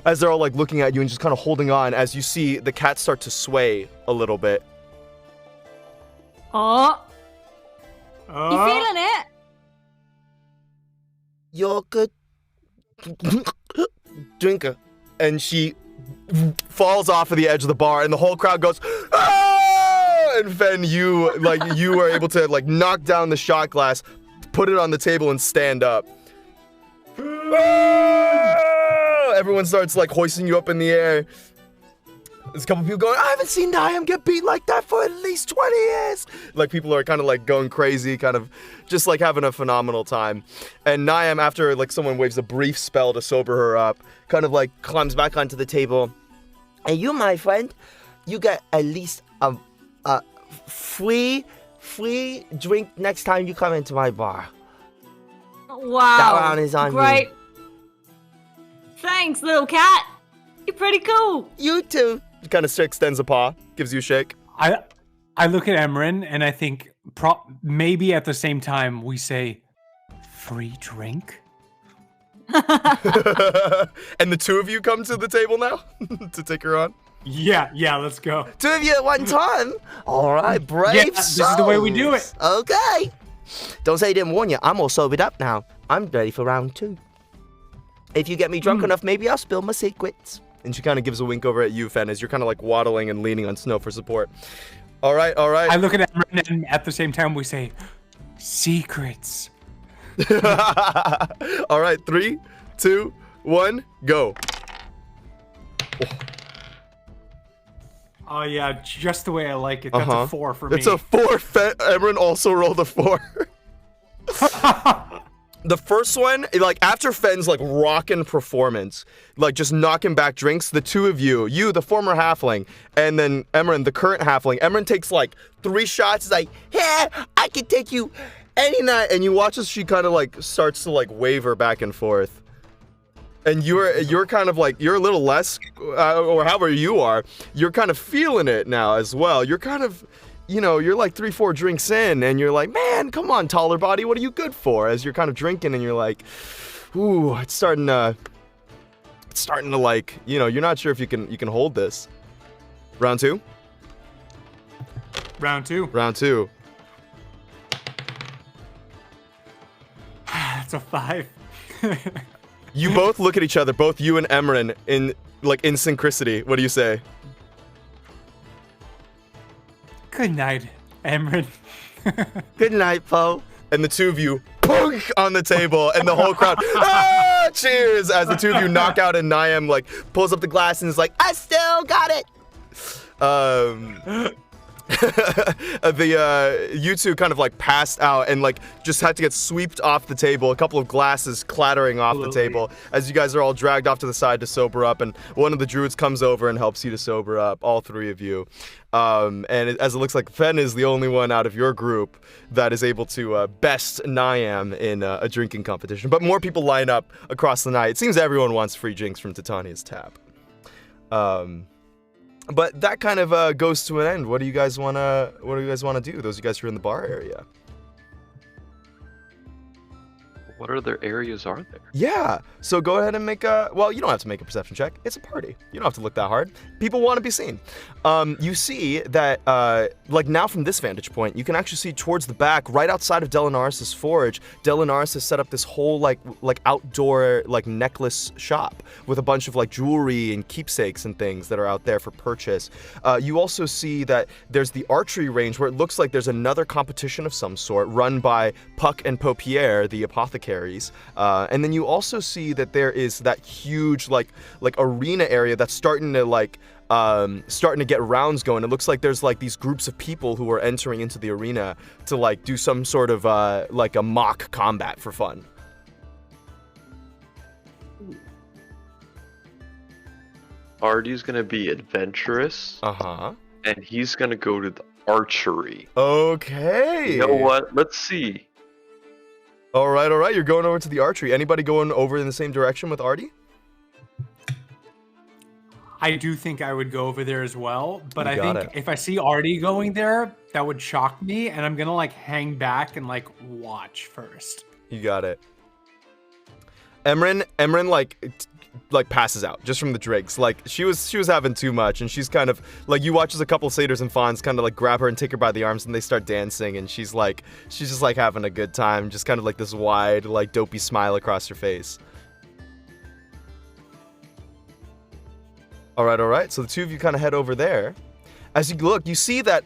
as they're all like looking at you and just kind of holding on as you see the cat start to sway a little bit. Oh. You feeling it? You're good drinker. And she falls off of the edge of the bar, and the whole crowd goes, ah! And Fen, you were able to like knock down the shot glass, put it on the table, and stand up. Ah! Everyone starts like hoisting you up in the air. There's a couple people going, I haven't seen Niam get beat like that for at least 20 years. Like people are kind of like going crazy, kind of just like having a phenomenal time. And Niam, after like someone waves a brief spell to sober her up, kind of like climbs back onto the table. And you, my friend, you get at least a free drink next time you come into my bar. Wow. That round is on Great. Thanks, little cat. You're pretty cool. You too. He kind of extends a paw, gives you a shake. I look at Emran and I think maybe at the same time we say, free drink? And the two of you come to the table now to take her on? Yeah, let's go. Two of you at one time. All right, brave Yeah, this is the way we do it. souls. Okay. Don't say I didn't warn you. I'm all sobered up now. I'm ready for round 2. If you get me drunk enough, maybe I'll spill my secrets. And she kind of gives a wink over at you, Fen, as you're kind of like waddling and leaning on Snow for support. All right. I look at Emran, and at the same time we say, secrets. All right, 3, 2, 1, go. Oh yeah, just the way I like it. That's a 4 for me. It's a 4. Emran also rolled a 4. The first one, like after Fen's like rockin' performance, like just knocking back drinks, the two of you, the former halfling, and then Emran, the current halfling, Emran takes like 3 shots. He's like, yeah, I can take you any night. And you watch as she kind of like starts to like waver back and forth. And you're kind of like, you're a little less, or however you are, you're kind of feeling it now as well. You're kind of, you're like 3-4 drinks in, and you're like, man, come on, taller body, what are you good for? As you're kind of drinking, and you're like, ooh, it's starting to like, you're not sure if you can hold this. Round 2? Round 2. Round 2. That's a 5. You both look at each other, both you and Emran, in synchronicity. What do you say? Good night, Emran. Good night, Poe. And the two of you punk on the table, and the whole crowd cheers as the two of you knock out, and Niam like pulls up the glass and is like, I still got it. You two kind of like passed out and like just had to get swept off the table. A couple of glasses clattering off the table as you guys are all dragged off to the side to sober up, and one of the druids comes over and helps you to sober up, all 3 of you. As it looks like Fen is the only one out of your group that is able to best Niam in a drinking competition. But more people line up across the night. It seems everyone wants free drinks from Titania's tap. But that kind of goes to an end. What do you guys wanna do? Those of you guys who are in the bar area. What other areas are there? Yeah, so go ahead and make well, you don't have to make a perception check. It's a party. You don't have to look that hard. People want to be seen. You see that, like now from this vantage point, you can actually see towards the back, right outside of Delinaris' forge, Delinaris has set up this whole like outdoor like necklace shop with a bunch of like jewelry and keepsakes and things that are out there for purchase. You also see that there's the archery range where it looks like there's another competition of some sort run by Puck and Paupiere, the apothecaries. And then you also see that there is that huge like arena area that's starting to get rounds going. It looks like there's like these groups of people who are entering into the arena to like do some sort of like a mock combat for fun. Artie's gonna be adventurous. And he's gonna go to the archery. Okay. You know what? Let's see. All right. You're going over to the archery. Anybody going over in the same direction with Artie? I do think I would go over there as well, but I think if I see Artie going there, that would shock me, and I'm gonna like hang back and like watch first. You got it. Emran like passes out just from the drinks. Like she was having too much, and she's kind of like, you watch as a couple satyrs and fawns kind of like grab her and take her by the arms, and they start dancing, and she's just like having a good time, just kind of like this wide like dopey smile across her face. All right. So the two of you kind of head over there. As you look, you see that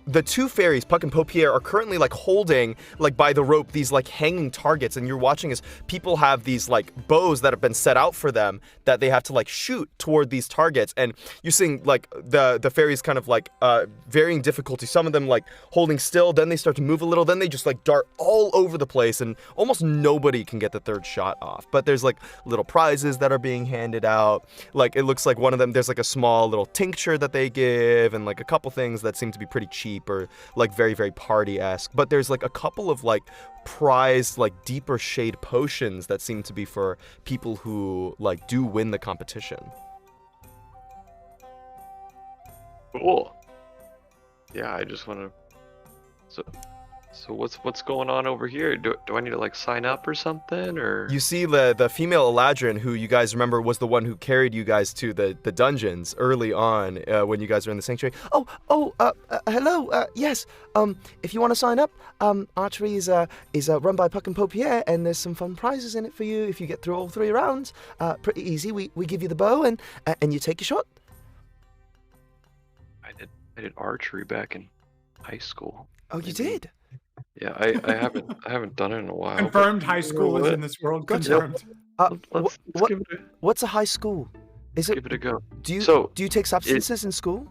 the 2 fairies, Puck and Paupiere, are currently like holding like by the rope these like hanging targets, and you're watching as people have these like bows that have been set out for them that they have to like shoot toward these targets. And you're seeing like the fairies kind of like varying difficulty. Some of them like holding still, then they start to move a little, then they just like dart all over the place, and almost nobody can get the 3rd shot off. But there's like little prizes that are being handed out. Like it looks like one of them, there's like a small little tincture that they give, and like a couple things that seem to be pretty cheap or like very, very party-esque. But there's like a couple of like prized like deeper shade potions that seem to be for people who like do win the competition. Cool. Yeah, I just want to. So what's going on over here? Do I need to like sign up or something, or? You see the female Eladrin, who you guys remember was the one who carried you guys to the dungeons early on when you guys were in the sanctuary. Hello. Yes. If you want to sign up, archery is run by Puck and Paupier, and there's some fun prizes in it for you if you get through all 3 rounds. Pretty easy. We give you the bow and you take your shot. I did archery back in high school. Oh, you did? Yeah, I haven't done it in a while. Confirmed high school is in this world. Confirmed. Let's give it What's a high school? Is it? give it a go. Do you So, take substances in school?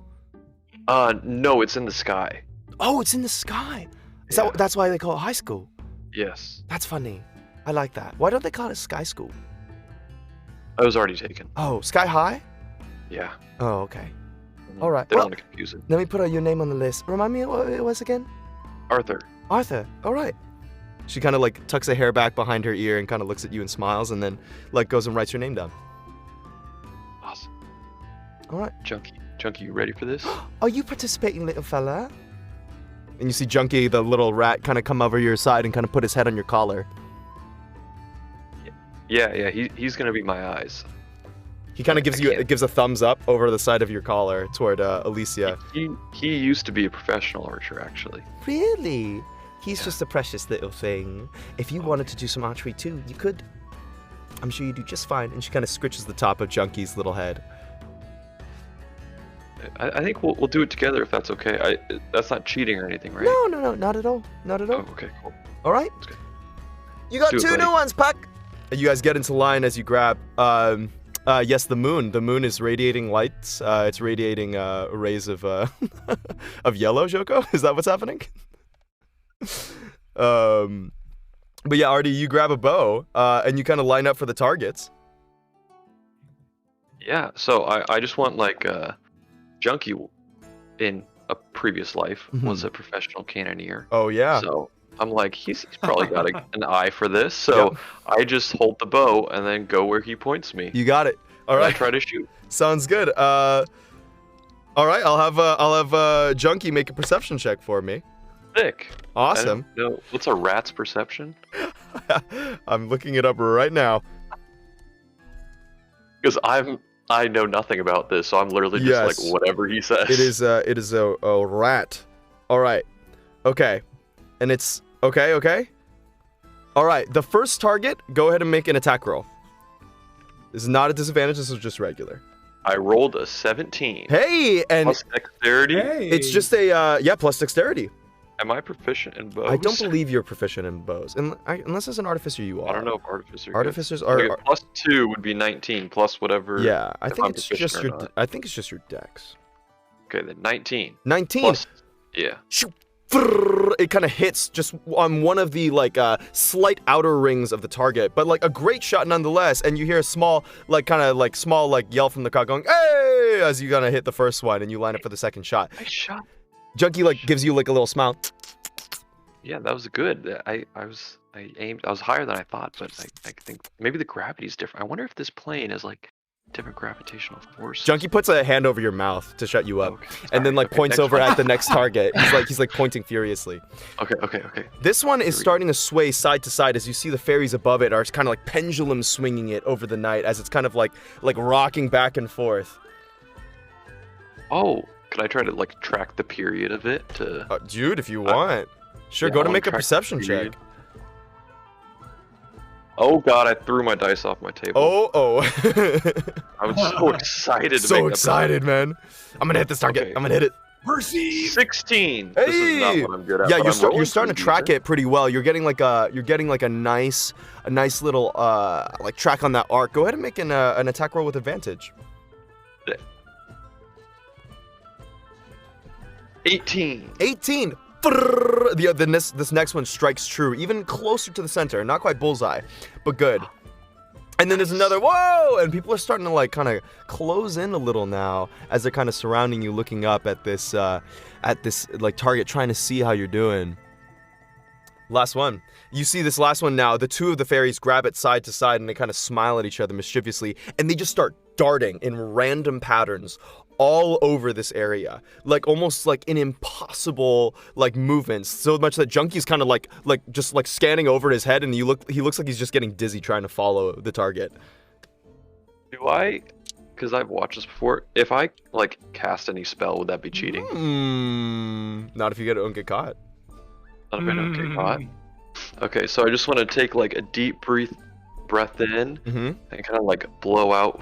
No, it's in the sky. Oh, it's in the sky. Yeah. That's why they call it high school? Yes, That's funny. I like that. Why don't they call it sky school? I was already taken. Oh, sky high? Yeah. Oh, okay. All right. They Well, don't want to confuse it. let me put your name on the list. Remind me what it was again? Arthur. Arthur. All right. She kind of like tucks her hair back behind her ear and kind of looks at you and smiles, and then like goes and writes your name down. Awesome. All right. Junkie, you ready for this? Are you participating, little fella? And you see Junkie, the little rat, kind of come over your side and kind of put his head on your collar. Yeah. He's gonna be my eyes. He kind of gives a thumbs up over the side of your collar toward Alicia. He used to be a professional archer, actually. Really? He's just a precious little thing. If you wanted to do some archery too, you could. I'm sure you do just fine. And she kind of scritches the top of Junkie's little head. I think we'll do it together if that's okay. That's not cheating or anything, right? No, not at all. Not at all. Oh, okay, cool. All right. That's good. You got Do it, 2 buddy. new ones, Puck. You guys get into line as you grab. Yes, the moon. The moon is radiating lights. It's radiating rays of of yellow. Joko, is that what's happening? But yeah, Artie, you grab a bow and you kind of line up for the targets. Yeah, so I just want like Junkie in a previous life was a professional cannoneer. Oh yeah. So I'm like, he's probably got an eye for this. So Yep. I just hold the bow and then go where he points me. You got it. All And I right. try to shoot. Sounds good. All right. I'll have Junkie make a perception check for me. Sick. Awesome. No, what's a rat's perception? I'm looking it up right now. Because I know nothing about this, so I'm literally just Yes. like whatever he says. It is a rat. All right. Okay. And it's okay. All right. The first target, go ahead and make an attack roll. This is not a disadvantage. This is just regular. I rolled a 17. Hey, and Plus dexterity. Hey. it's just a plus dexterity. Am I proficient in bows? I don't believe you're proficient in bows, unless as an artificer you are. I don't know if artificer. Artificers gets. are- Okay, plus 2 would be 19 plus whatever. Yeah, I if think I'm it's proficient just or your. not. I think it's just your dex. Okay, then 19 19. plus. Yeah. Shoot. It kind of hits just on one of the slight outer rings of the target, but like a great shot nonetheless. And you hear a small yell from the crowd going, "Hey!" as you kind of hit the first one, and you line up for the second shot. I shot. Junkie gives you like a little smile. Yeah, that was good. I aimed. I was higher than I thought, but I think maybe the gravity's different. I wonder if this plane is like different gravitational force. Junkie puts a hand over your mouth to shut you up, Okay, and then sorry. points Okay, over next at the next target. He's like pointing furiously. Okay. This one is we starting to sway side to side as you see the fairies above it are kind of like pendulum swinging it over the night as it's kind of like rocking back and forth. Oh, can I try to like track the period of it to? Dude, if you want. Sure, yeah, go I to wanna make a track the perception check. period. Oh god, I threw my dice off my table. Oh. I was so excited to So make excited, man. I'm gonna hit this target. Okay. I'm gonna hit it. Perceive. 16. This is not what I'm good at. Yeah, but you're, I'm you're rolling starting to pretty track decent. it pretty well. You're getting like a nice little track on that arc. Go ahead and make an attack roll with advantage. 18. 18. This next one strikes true, even closer to the center. Not quite bullseye, but good. And then there's another, whoa! And people are starting to kind of close in a little now as they're kind of surrounding you, looking up at this target, trying to see how you're doing. Last one. You see this last one now. The two of the fairies grab it side to side and they kind of smile at each other mischievously, and they just start darting in random patterns all over this area, like almost like in impossible like movements, so much that Junkie's kind of like just like scanning over his head, and he looks like he's just getting dizzy trying to follow the target. Do I? Because I've watched this before. If I like cast any spell, would that be cheating? Not if you don't get caught. Not if I don't get caught. Okay, so I just want to take like a deep breath in and kind of like blow out.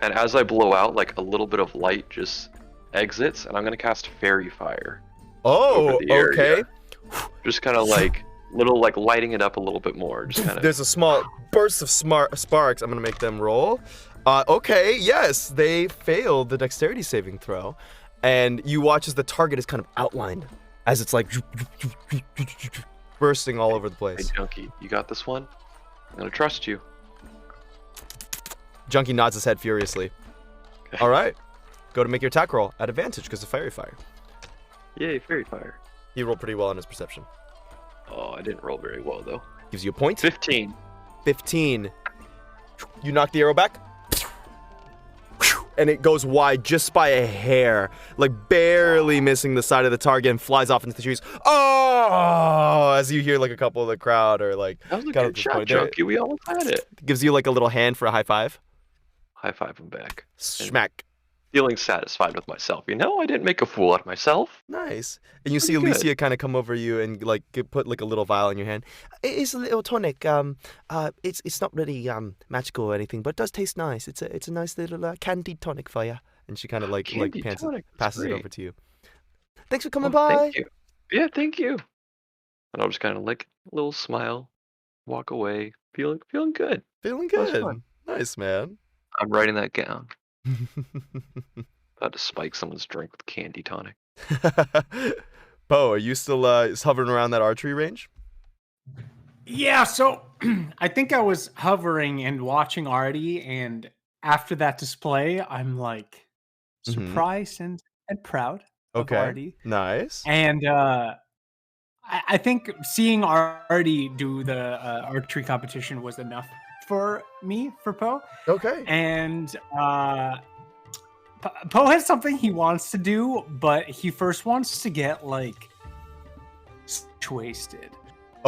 And as I blow out, like a little bit of light just exits, and I'm gonna cast Fairy Fire. Oh, over the area. okay. Just kind of like little like lighting it up a little bit more. Just kind of. There's a small burst of sparks. I'm gonna make them roll. Okay, yes, they failed the dexterity saving throw, and you watch as the target is kind of outlined as it's like bursting all over the Hey, place. Junkie, you got this one. I'm gonna trust you. Junkie nods his head furiously. Okay. All right, go to make your attack roll at advantage because of Fairy Fire. Yay, Fairy Fire. He rolled pretty well on his perception. Oh, I didn't roll very well though. Gives you a point. 15. 15. You knock the arrow back, and it goes wide just by a hair, like barely missing the side of the target, and flies off into the trees. Oh! As you hear like a couple of the crowd are like, That was a kind good of shot, disappointed. Junkie. We almost had it. Gives you like a little hand for a high five. High five him back. Smack. Feeling satisfied with myself. You know, I didn't make a fool out of myself. Nice. And you see Pretty good. Alicia kind of come over you and like put like a little vial in your hand. It's a little tonic. It's not really magical or anything, but it does taste nice. It's a nice little candied tonic for you. And she kind of like Candy pants tonic, that's passes it great. over to you. Thanks for coming Oh, by. Thank you. Yeah, thank you. And I'll just kind of like a little smile, walk away, feeling good. Feeling That was good. fun. Nice, man. I'm writing that down. About to spike someone's drink with candy tonic. Bo, are you still hovering around that archery range? Yeah, so I think I was hovering and watching Artie, and after that display, I'm like surprised and proud of Okay. Artie. Nice. And I think seeing Artie do the archery competition was enough for me, for Poe. Okay. And Poe has something he wants to do, but he first wants to get like wasted.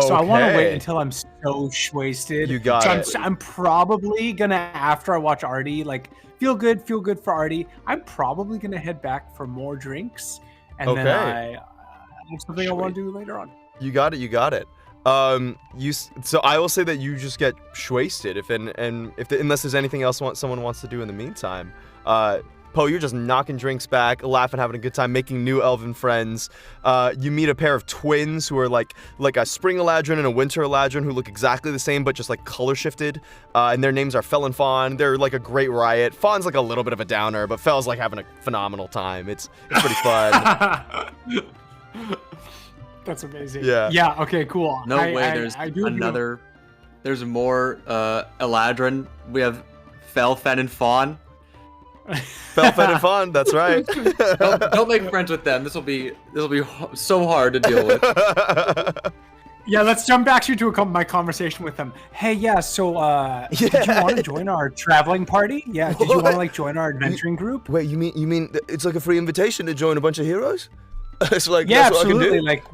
So I want to Okay. wait until I'm so wasted. You got it. So I'm probably gonna, after I watch Artie, like feel good for Artie. I'm probably gonna head back for more drinks, and then Okay. I have something I want to do later on. You got it. You got it. So I will say that you just get wasted unless there's anything else someone wants to do in the meantime. Poe, you're just knocking drinks back, laughing, having a good time, making new elven friends. You meet a pair of twins who are like a spring Eladrin and a winter Eladrin who look exactly the same but just like color shifted. And their names are Fel and Fawn. They're like a great riot. Fawn's like a little bit of a downer, but Fel's like having a phenomenal time. It's pretty fun. That's amazing. Yeah. Yeah. Okay. Cool. No way. There's I do agree. another. There's more Eladrin. We have Fel, Fen, and Fawn. Fel, Fen, and Fawn. That's right. Don't make friends with them. This will be so hard to deal with. Yeah, let's jump back to my conversation with them. Hey, yeah, so did you want to join our traveling party? Yeah, did you want to like join our adventuring group? Wait, you mean it's like a free invitation to join a bunch of heroes? It's like Yeah, that's what I can absolutely. do? Like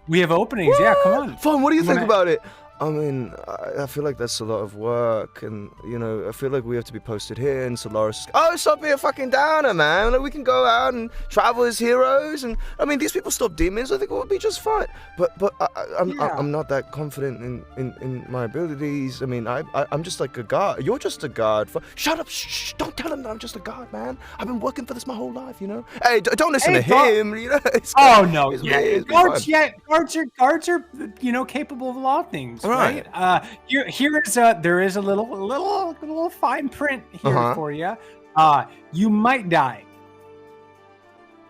we have openings. Yeah, come on. Fawn, what do you You think wanna- about it? I mean, I feel like that's a lot of work, and I feel like we have to be posted here. And Solaris, stop being a fucking downer, man. Like, we can go out and travel as heroes, and I mean, these people stop demons. I think it would be just fine. But I'm not that confident in my abilities. I mean, I'm just like a god. You're just a god. Shut up! Shh! Don't tell him that I'm just a god, man. I've been working for this my whole life. Hey, don't listen to him. It's Oh no! it's Yeah, it's guards. fun. Yeah, guards are capable of a lot of things, Right. right? There is a little fine print here Uh-huh. for you. You might die.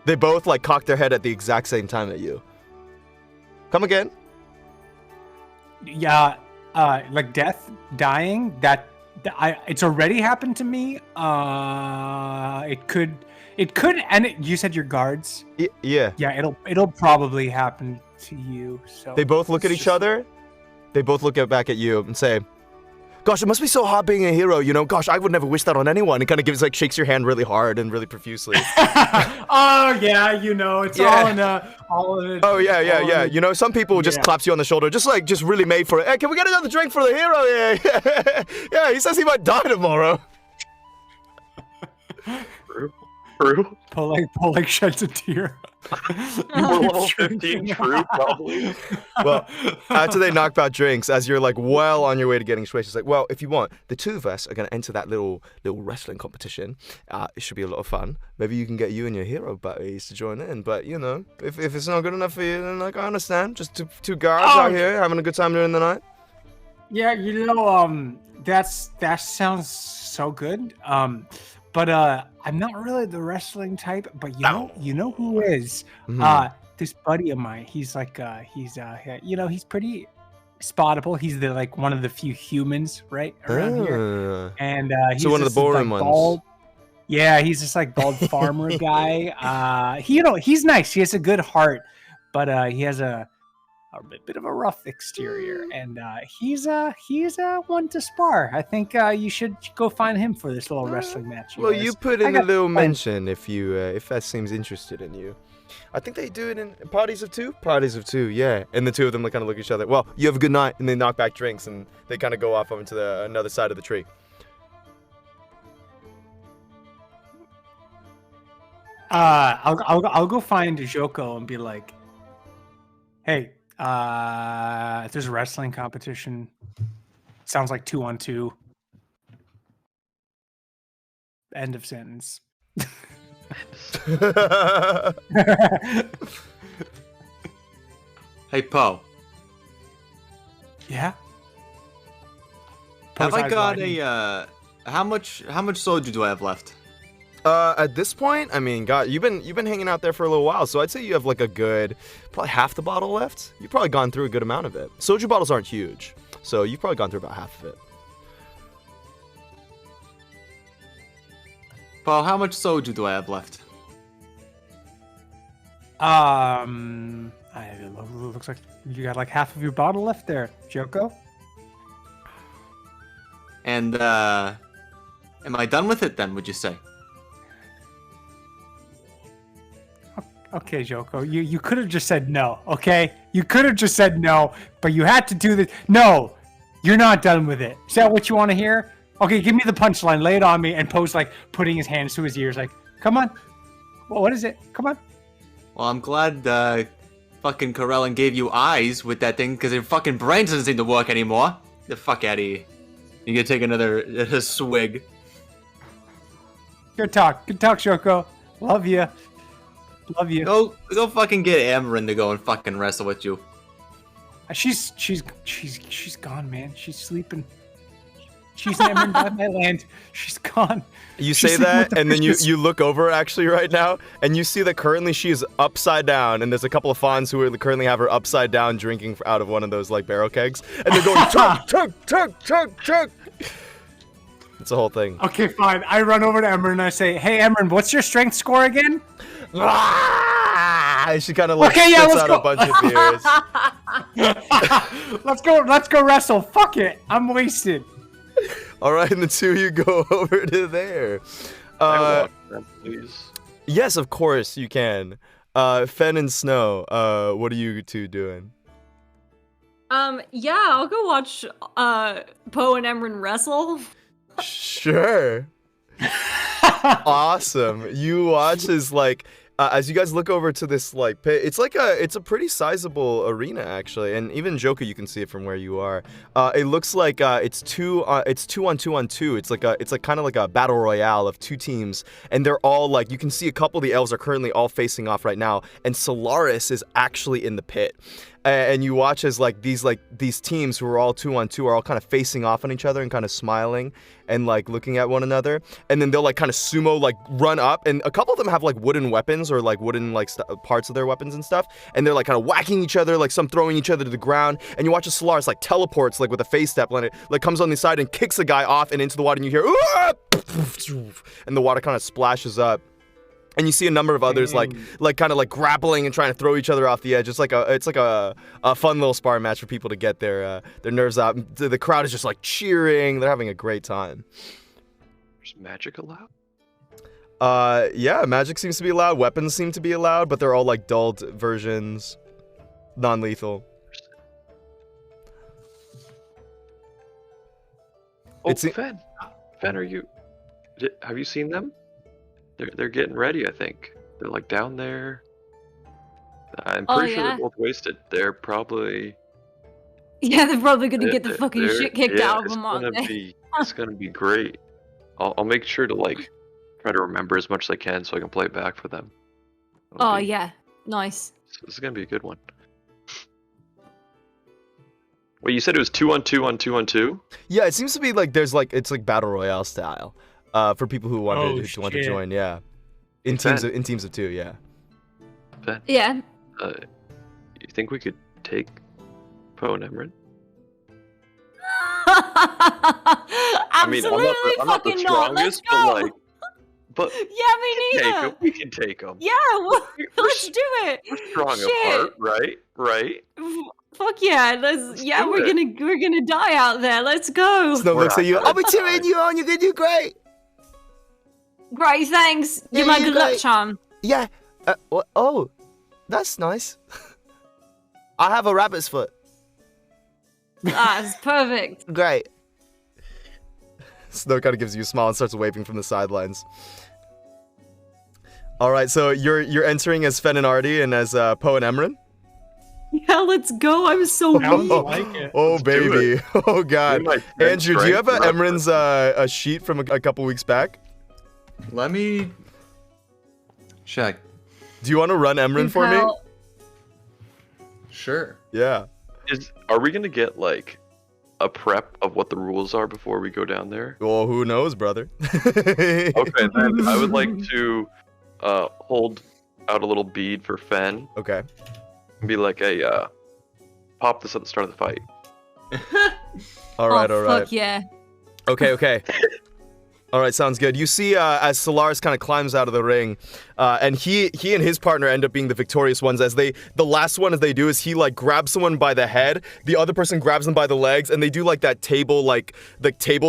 They both like cock their head at the exact same time at you. Come again? Yeah, like death, dying. It's already happened to me. It could, and you said your guards. Yeah. Yeah, it'll probably happen to you. So They both look at it's each just- other. They both look back at you and say, Gosh, it must be so hard being a hero, you know? Gosh, I would never wish that on anyone. It kind of shakes your hand really hard and really profusely. Oh yeah, it's all in it. Oh yeah. You know, some people just claps you on the shoulder, just really made for it. Hey, can we get another drink for the hero here? Yeah, he says he might die tomorrow. True. Polling sheds a tear. We're level 15, true, probably. Well, after they knock out drinks, as you're well on your way to getting switched, it's well, if you want, the two of us are gonna enter that little wrestling competition. It should be a lot of fun. Maybe you can get you and your hero buddies to join in. But if it's not good enough for you, then I understand. Just two guards out here having a good time during the night. Yeah, that sounds so good. But I'm not really the wrestling type. But you know who is? Mhm. This buddy of mine. He's he's pretty spottable. He's one of the few humans right around here. And he's So one of the boring ones. Bald, yeah, he's just bald farmer guy. He's nice. He has a good heart, but he has a bit of a rough exterior, and he's one to spar. I think you should go find him for this little wrestling match. Well, you put in a little mention if that seems interested in you. I think they do it in parties of two. Parties of two, yeah. And the two of them kind of look at each other. Well, you have a good night, and they knock back drinks, and they kind of go off over to another side of the tree. I'll go find Joko and be like, hey. If there's a wrestling competition, sounds like 2-on-2. End of sentence. Hey, Poe. Yeah. Have Poe's I eyes got widen. a how much soju do I have left? At this point, I mean, God, you've been hanging out there for a little while, so I'd say you have a good, probably half the bottle left. You've probably gone through a good amount of it. Soju bottles aren't huge, so you've probably gone through about half of it. Paul, how much soju do I have left? It looks like you got half of your bottle left there, Joko. And am I done with it then? Would you say? Okay, Joko, you could have just said no, okay? You could have just said no, but you had to do this. No, you're not done with it. Is that what you want to hear? Okay, give me the punchline, lay it on me, and Poe's putting his hands to his ears come on. Well, what is it? Come on. Well, I'm glad fucking Corellin gave you eyes with that thing, because your fucking brain doesn't seem to work anymore. Get the fuck out of here. You gotta take another swig. Good talk, Joko. Love you. Go fucking get Amarin to go and fucking wrestle with you. She's gone, man. She's sleeping. She's never by my land. She's gone. You She's say sleeping that, with the and then fishes. you look over actually right now, and you see that currently she is upside down, and there's a couple of fawns who currently have her upside down drinking out of one of those barrel kegs, and they're going chug. It's a whole thing. Okay, fine. I run over to Emran and I say, "Hey, Emran, what's your strength score again?" And she kind of Okay, yeah, spits let's out go. a bunch of beers. Let's go wrestle. Fuck it. I'm wasted. All right, and the two of you go over to there. I walk them, please. Yes, of course you can. Fen and Snow, what are you two doing? Yeah, I'll go watch Poe and Emran wrestle. Sure. Awesome. You watch as you guys look over to this pit. It's a pretty sizable arena actually, and even Joka, you can see it from where you are. It looks like it's 2-on-2-on-2. It's kind of like a battle royale of two teams, and they're all you can see a couple of the elves are currently all facing off right now, and Solaris is actually in the pit. And you watch as these teams who are all 2-on-2 are all kind of facing off on each other and kind of smiling and looking at one another, and then they'll kind of sumo run up, and a couple of them have wooden weapons or wooden parts of their weapons and stuff, and they're kind of whacking each other, some throwing each other to the ground, and you watch as Solaris teleports with a phase step, and it comes on the side and kicks a guy off and into the water, and you hear and the water kind of splashes up. And you see a number of others like kind of like grappling and trying to throw each other off the edge. It's like a fun little sparring match for people to get their nerves out. The crowd is just like cheering. They're having a great time. There's magic allowed? Yeah, magic seems to be allowed. Weapons seem to be allowed, but they're all like dulled versions, non-lethal. Oh, Fen, have you seen them? They're getting ready, I think. They're like down there. I'm pretty sure they're both wasted. They're probably... Yeah, they're probably gonna get the fucking shit kicked out of them, aren't they? It's gonna be great. I'll make sure to like try to remember as much as I can so I can play it back for them. Yeah, nice. This is gonna be a good one. Wait, you said it was 2-on-2 on 2-on-2? Yeah, it seems to be like it's like battle royale style. For people who want to join, yeah. In teams of 2, yeah. Ben, Yeah. you think we could take Poe and Emran? Absolutely, I'm not the strongest, but yeah, me neither. We can take them. Yeah, let's do it. We're strong apart, right? Right? Fuck yeah! We're gonna die out there. Let's go. Snow looks at you. I'll be cheering you on. You're gonna do great. Great, thanks. You're my good luck charm. Yeah. Oh, that's nice. I have a rabbit's foot. It's perfect. Great. Snow kind of gives you a smile and starts waving from the sidelines. All right, so you're entering as Fen and Artie and as Poe and Emran. Yeah, let's go. I'm so Sounds weak. like it. Oh baby. Oh god. Andrew, do you have Emran's a sheet from a couple weeks back? Let me check. Do you want to run Emran for me? Sure. Yeah. Are we gonna get like a prep of what the rules are before we go down there? Well, who knows, brother? Okay, then I would like to hold out a little bead for Fen Okay. and be like, hey, pop this at the start of the fight. All right. Fuck yeah. Okay. All right, sounds good. You see, as Solaris kind of climbs out of the ring, and he and his partner end up being the victorious ones. The last one as they do is he like grabs someone by the head, the other person grabs them by the legs, and they do like that table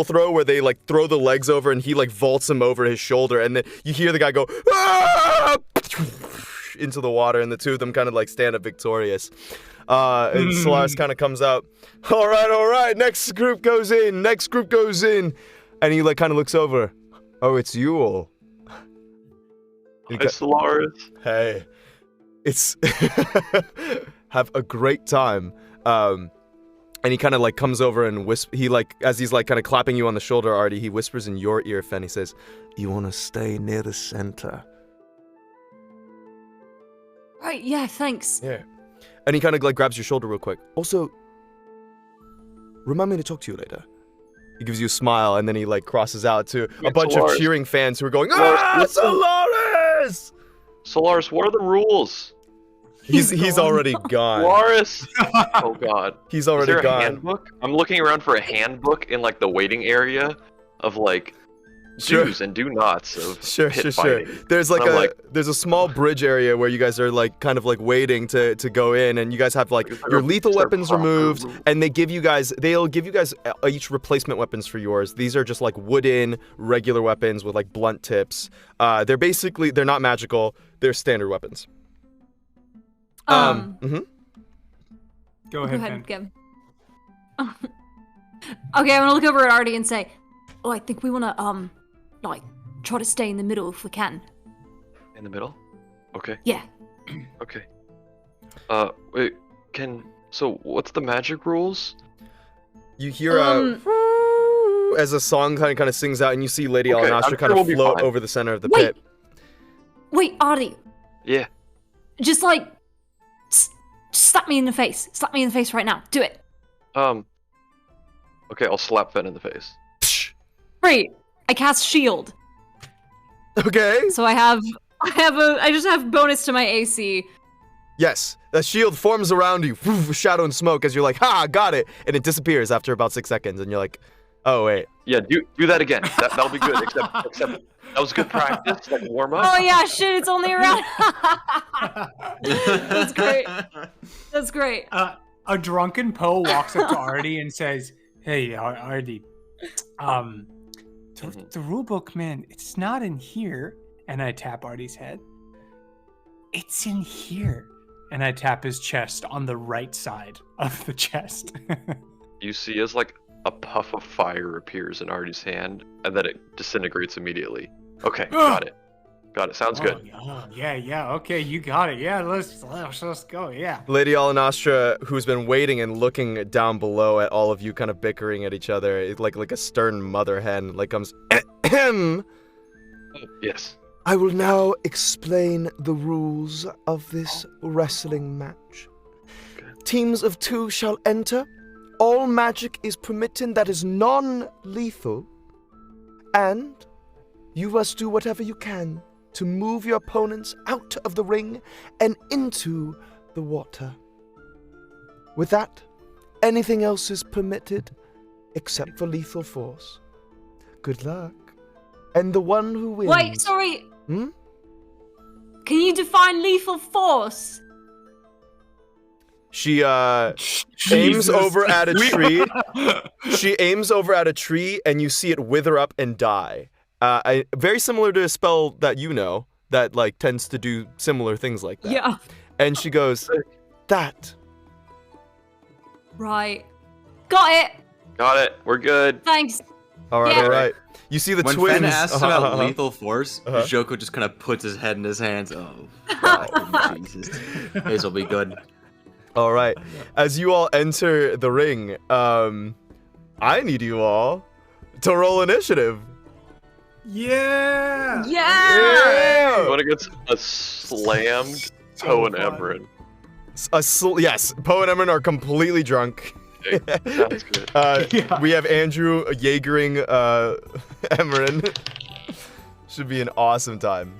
throw where they like throw the legs over, and he like vaults him over his shoulder, and then you hear the guy go "Ah!" into the water, and the two of them kind of like stand up victorious. And Solaris kind of comes out. All right. Next group goes in. And he like kind of looks over. Oh, it's you all. Hi, Solaris. Hey, it's have a great time. And he kind of like comes over and he like as he's like kind of clapping you on the shoulder, Artie. He whispers in your ear, Fen. He says, "You want to stay near the center." Right. Yeah. Thanks. Yeah. And he kind of like grabs your shoulder real quick. Also, remind me to talk to you later. He gives you a smile, and then he like crosses out to a bunch of cheering fans who are going, "Ah, Solaris!" Solaris, what are the rules? He's already gone. Solaris! Oh god. He's already Is there gone. a handbook? I'm looking around for a handbook in like the waiting area of like do's and do nots of pit fighting. There's there's a small bridge area where you guys are like kind of like waiting to go in, and you guys have like your lethal weapons removed, and they'll give you guys each replacement weapons for yours. These are just like wooden regular weapons with like blunt tips. They're not magical. They're standard weapons. Go ahead, Gim. Okay, I'm gonna look over at Artie and say, "Oh, I think we wanna try to stay in the middle if we can." In the middle? Okay. Yeah. Okay. Wait, so what's the magic rules? You hear as a song kind of sings out, and you see Lady Alanastra kind of float over the center of the pit. Wait, Artie. Yeah. Just like slap me in the face. Slap me in the face right now. Do it. Okay, I'll slap Fen in the face. Great. I cast shield. Okay. So I just have bonus to my AC. Yes, the shield forms around you, shadow and smoke, as you're like, "Ha, got it," and it disappears after about 6 seconds, and you're like, "Oh wait." Yeah, do that again. That'll be good. Except That was good practice, like warm up. Oh yeah, shit, it's only around. That's great. That's great. A drunken Poe walks up to Artie and says, "Hey, Artie, the rule book, man, it's not in here." And I tap Artie's head. It's in here. And I tap his chest on the right side of the chest. You see as like a puff of fire appears in Artie's hand, and then it disintegrates immediately. Okay, got it. Got it. Sounds good. Oh, yeah. Okay, you got it. Yeah, let's go. Yeah. Lady Alanostra, who's been waiting and looking down below at all of you kind of bickering at each other, like a stern mother hen, like comes, ahem. Yes. I will now explain the rules of this wrestling match. Teams of 2 shall enter. All magic is permitted that is non-lethal. And you must do whatever you can to move your opponents out of the ring and into the water. With that, anything else is permitted except for lethal force. Good luck. And the one who wins... Wait, sorry. Hmm? Can you define lethal force? She aims over at a tree. She aims over at a tree, and you see it wither up and die. Very similar to a spell that you know that like tends to do similar things like that. Yeah. And she goes, "That." Right. Got it. Got it. We're good. Thanks. All right, Yeah. all right. You see the When twins. Fen asks about lethal force, Uh-huh. Joko just kind of puts his head in his hands. Oh, God, Jesus. This will be good. All right. As you all enter the ring, I need you all to roll initiative. Yeah. Yeah. Going against a slammed Poe and Emran. Yes, Poe and Emran are completely drunk. Okay, sounds good. Yeah. We have Andrew Jaegering Emran. Should be an awesome time.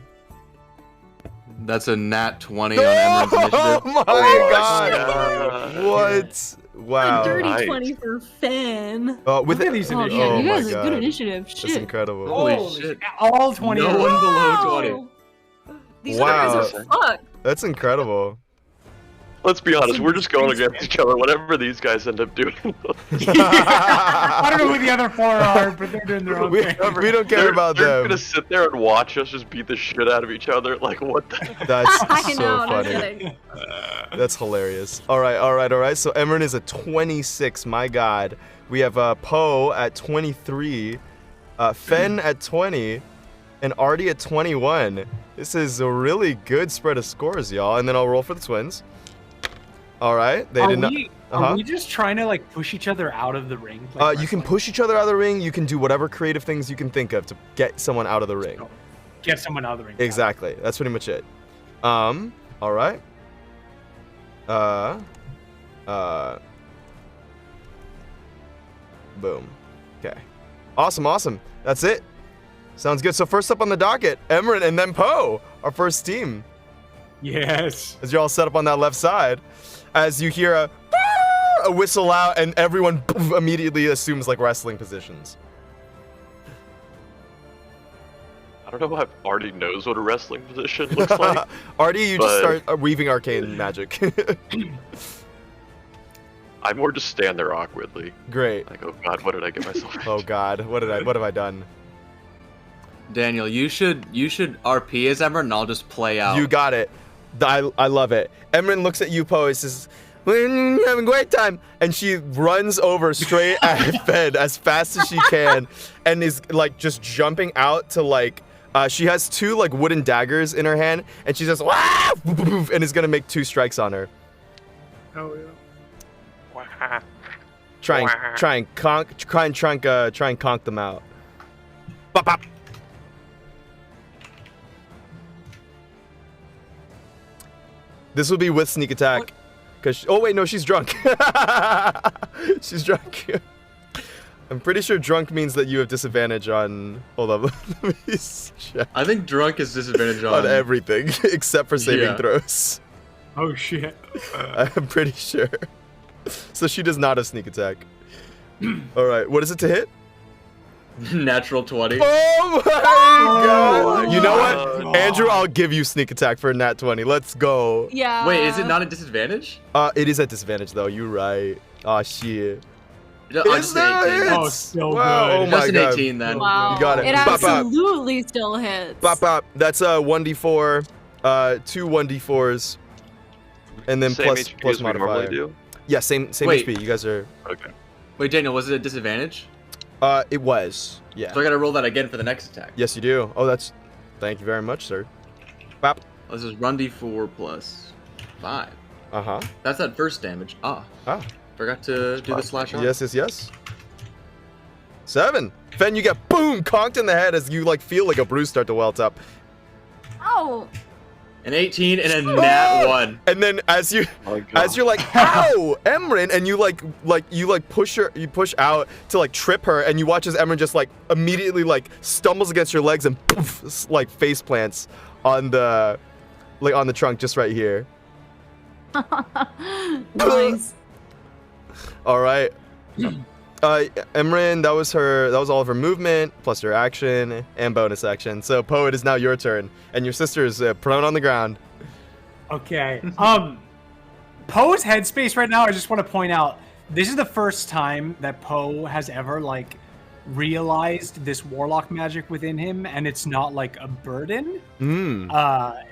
That's a nat 20 on Emran's Oh initiative. my god! God. What? Wow. A dirty Nice. 20 for Finn. With Look at these Oh, initiatives. yeah, Oh you my guys have good God. initiative. That's Shit. incredible. Holy shit. All 20. No one below 20. Wow. These Wow. other guys are fucked. That's incredible. Let's be honest, we're just going against each other, whatever these guys end up doing. I don't know who the other 4 are, but they're doing their own we, thing. we don't care about they're them. gonna sit there and watch us just beat the shit out of each other. Like, what the? That's I so know, no funny. kidding. That's hilarious. All right. So Emran is a 26. My God. We have Poe at 23, Fen at 20, and Artie at 21. This is a really good spread of scores, y'all. And then I'll roll for the twins. All right. They did not. Are we just trying to like push each other out of the ring? Like You can wrestling? push each other out of the ring. You can do whatever creative things you can think of to get someone out of the ring. Get someone out of the ring. Exactly. That's pretty much it. All right. Boom. Okay. Awesome. That's it. Sounds good. So first up on the docket, Emran and then Poe, our first team. Yes. As you're all set up on that left side, as you hear a whistle out, and everyone immediately assumes like wrestling positions. I don't know if Artie knows what a wrestling position looks like. Artie, you just but- start weaving arcane magic. I more just stand there awkwardly. Great. Like, oh god, what did I get myself into? Oh God, what have I done? Daniel, you should RP as Emran and I'll just play out. You got it. I love it. Emran looks at you, Poe, and says, "We're having a great time," and she runs over straight at Fed as fast as she can, and is like just jumping out to like. She has 2 like wooden daggers in her hand, and she says, "Wah!" and is gonna make 2 strikes on her. Oh yeah. Try and conk them out. Bop, bop. This will be with sneak attack. Oh wait, no, she's drunk. She's drunk. I'm pretty sure drunk means that you have disadvantage on. Hold up, let me check. I think drunk is disadvantage On everything except for saving Yeah. throws. Oh shit. I'm pretty sure. So she does not have sneak attack. All right, what is it to hit? Natural 20. Oh my god! You know what, God. Andrew? I'll give you sneak attack for a nat 20. Let's go. Yeah. Wait, is it not a disadvantage? It is at disadvantage though. You're right. Oh shit. Just there? an 18. Oh, so Wow, good. oh my Just an god. 18 then. Wow. You got it. It Bop, bop. absolutely still hits. Bop bop. That's a 1d4, 2 1d4s, and then Same plus HP plus as we normally modifier. do. Yeah, same Wait. HP. You guys are. Okay. Wait, Daniel, was it a disadvantage? It was. Yeah. So I gotta roll that again for the next attack. Yes, you do. Oh, that's. Thank you very much, sir. Bop. This is run d4 plus 5. Uh huh. That's that first damage. Ah, forgot to do the slash on. Yes, yes, yes. 7. Fen, you get boom conked in the head as you like feel like a bruise start to welt up, Oh. An 18 and a nat 1. and then as you. Oh, God. As you're like, ow, Emran, and you push her, you push out to like trip her, and you watch as Emran just like immediately like stumbles against your legs and poof, like face plants on the trunk just right here. Nice. All right, Emran, that was all of her movement plus her action and bonus action. So Poe, it is now your turn, and your sister is prone on the ground. Okay. Poe's headspace right now, I just want to point out, this is the first time that Poe has ever like realized this warlock magic within him, and it's not like a burden.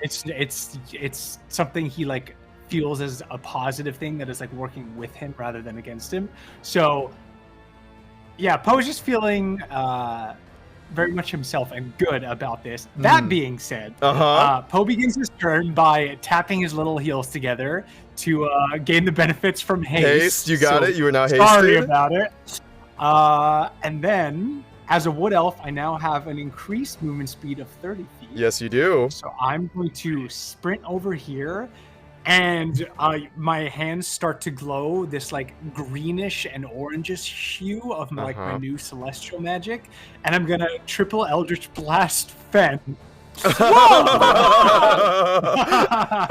It's something he like feels as a positive thing that is like working with him rather than against him. So yeah, Poe's just feeling very much himself and good about this. That being said, Poe begins his turn by tapping his little heels together to gain the benefits from haste. Haste, you got it. You are now hasted. Sorry about it. And then, as a wood elf, I now have an increased movement speed of 30 feet. Yes, you do. So I'm going to sprint over here, and my hands start to glow this like greenish and orangish hue of my new celestial magic, and I'm gonna triple Eldritch Blast Fen.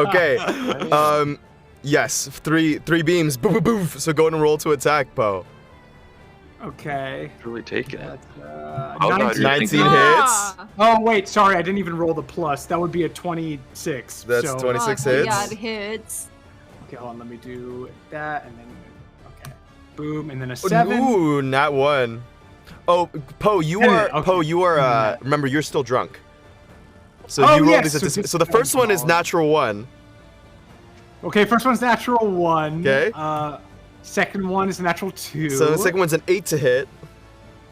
Okay. Yes, three beams. Boo, boo, boo. So go ahead and roll to attack, Poe. Okay. Really taking it. That's, Oh, no, 19. you're 19 thinking- hits. Ah. Oh wait, sorry, I didn't even roll the plus. That would be a 26. That's so, 26 Oh, hits. yeah, it hits. Okay, hold on, let me do that, and then okay, boom, and then a 7. Ooh, nat 1. Oh, Poe, you Hey, are okay. Poe. You are. Remember, you're still drunk. So Oh, you roll yes, these. so So the first one is natural 1. Okay, first one's natural 1. Okay. Second one is natural 2. So the second one's an 8 to hit.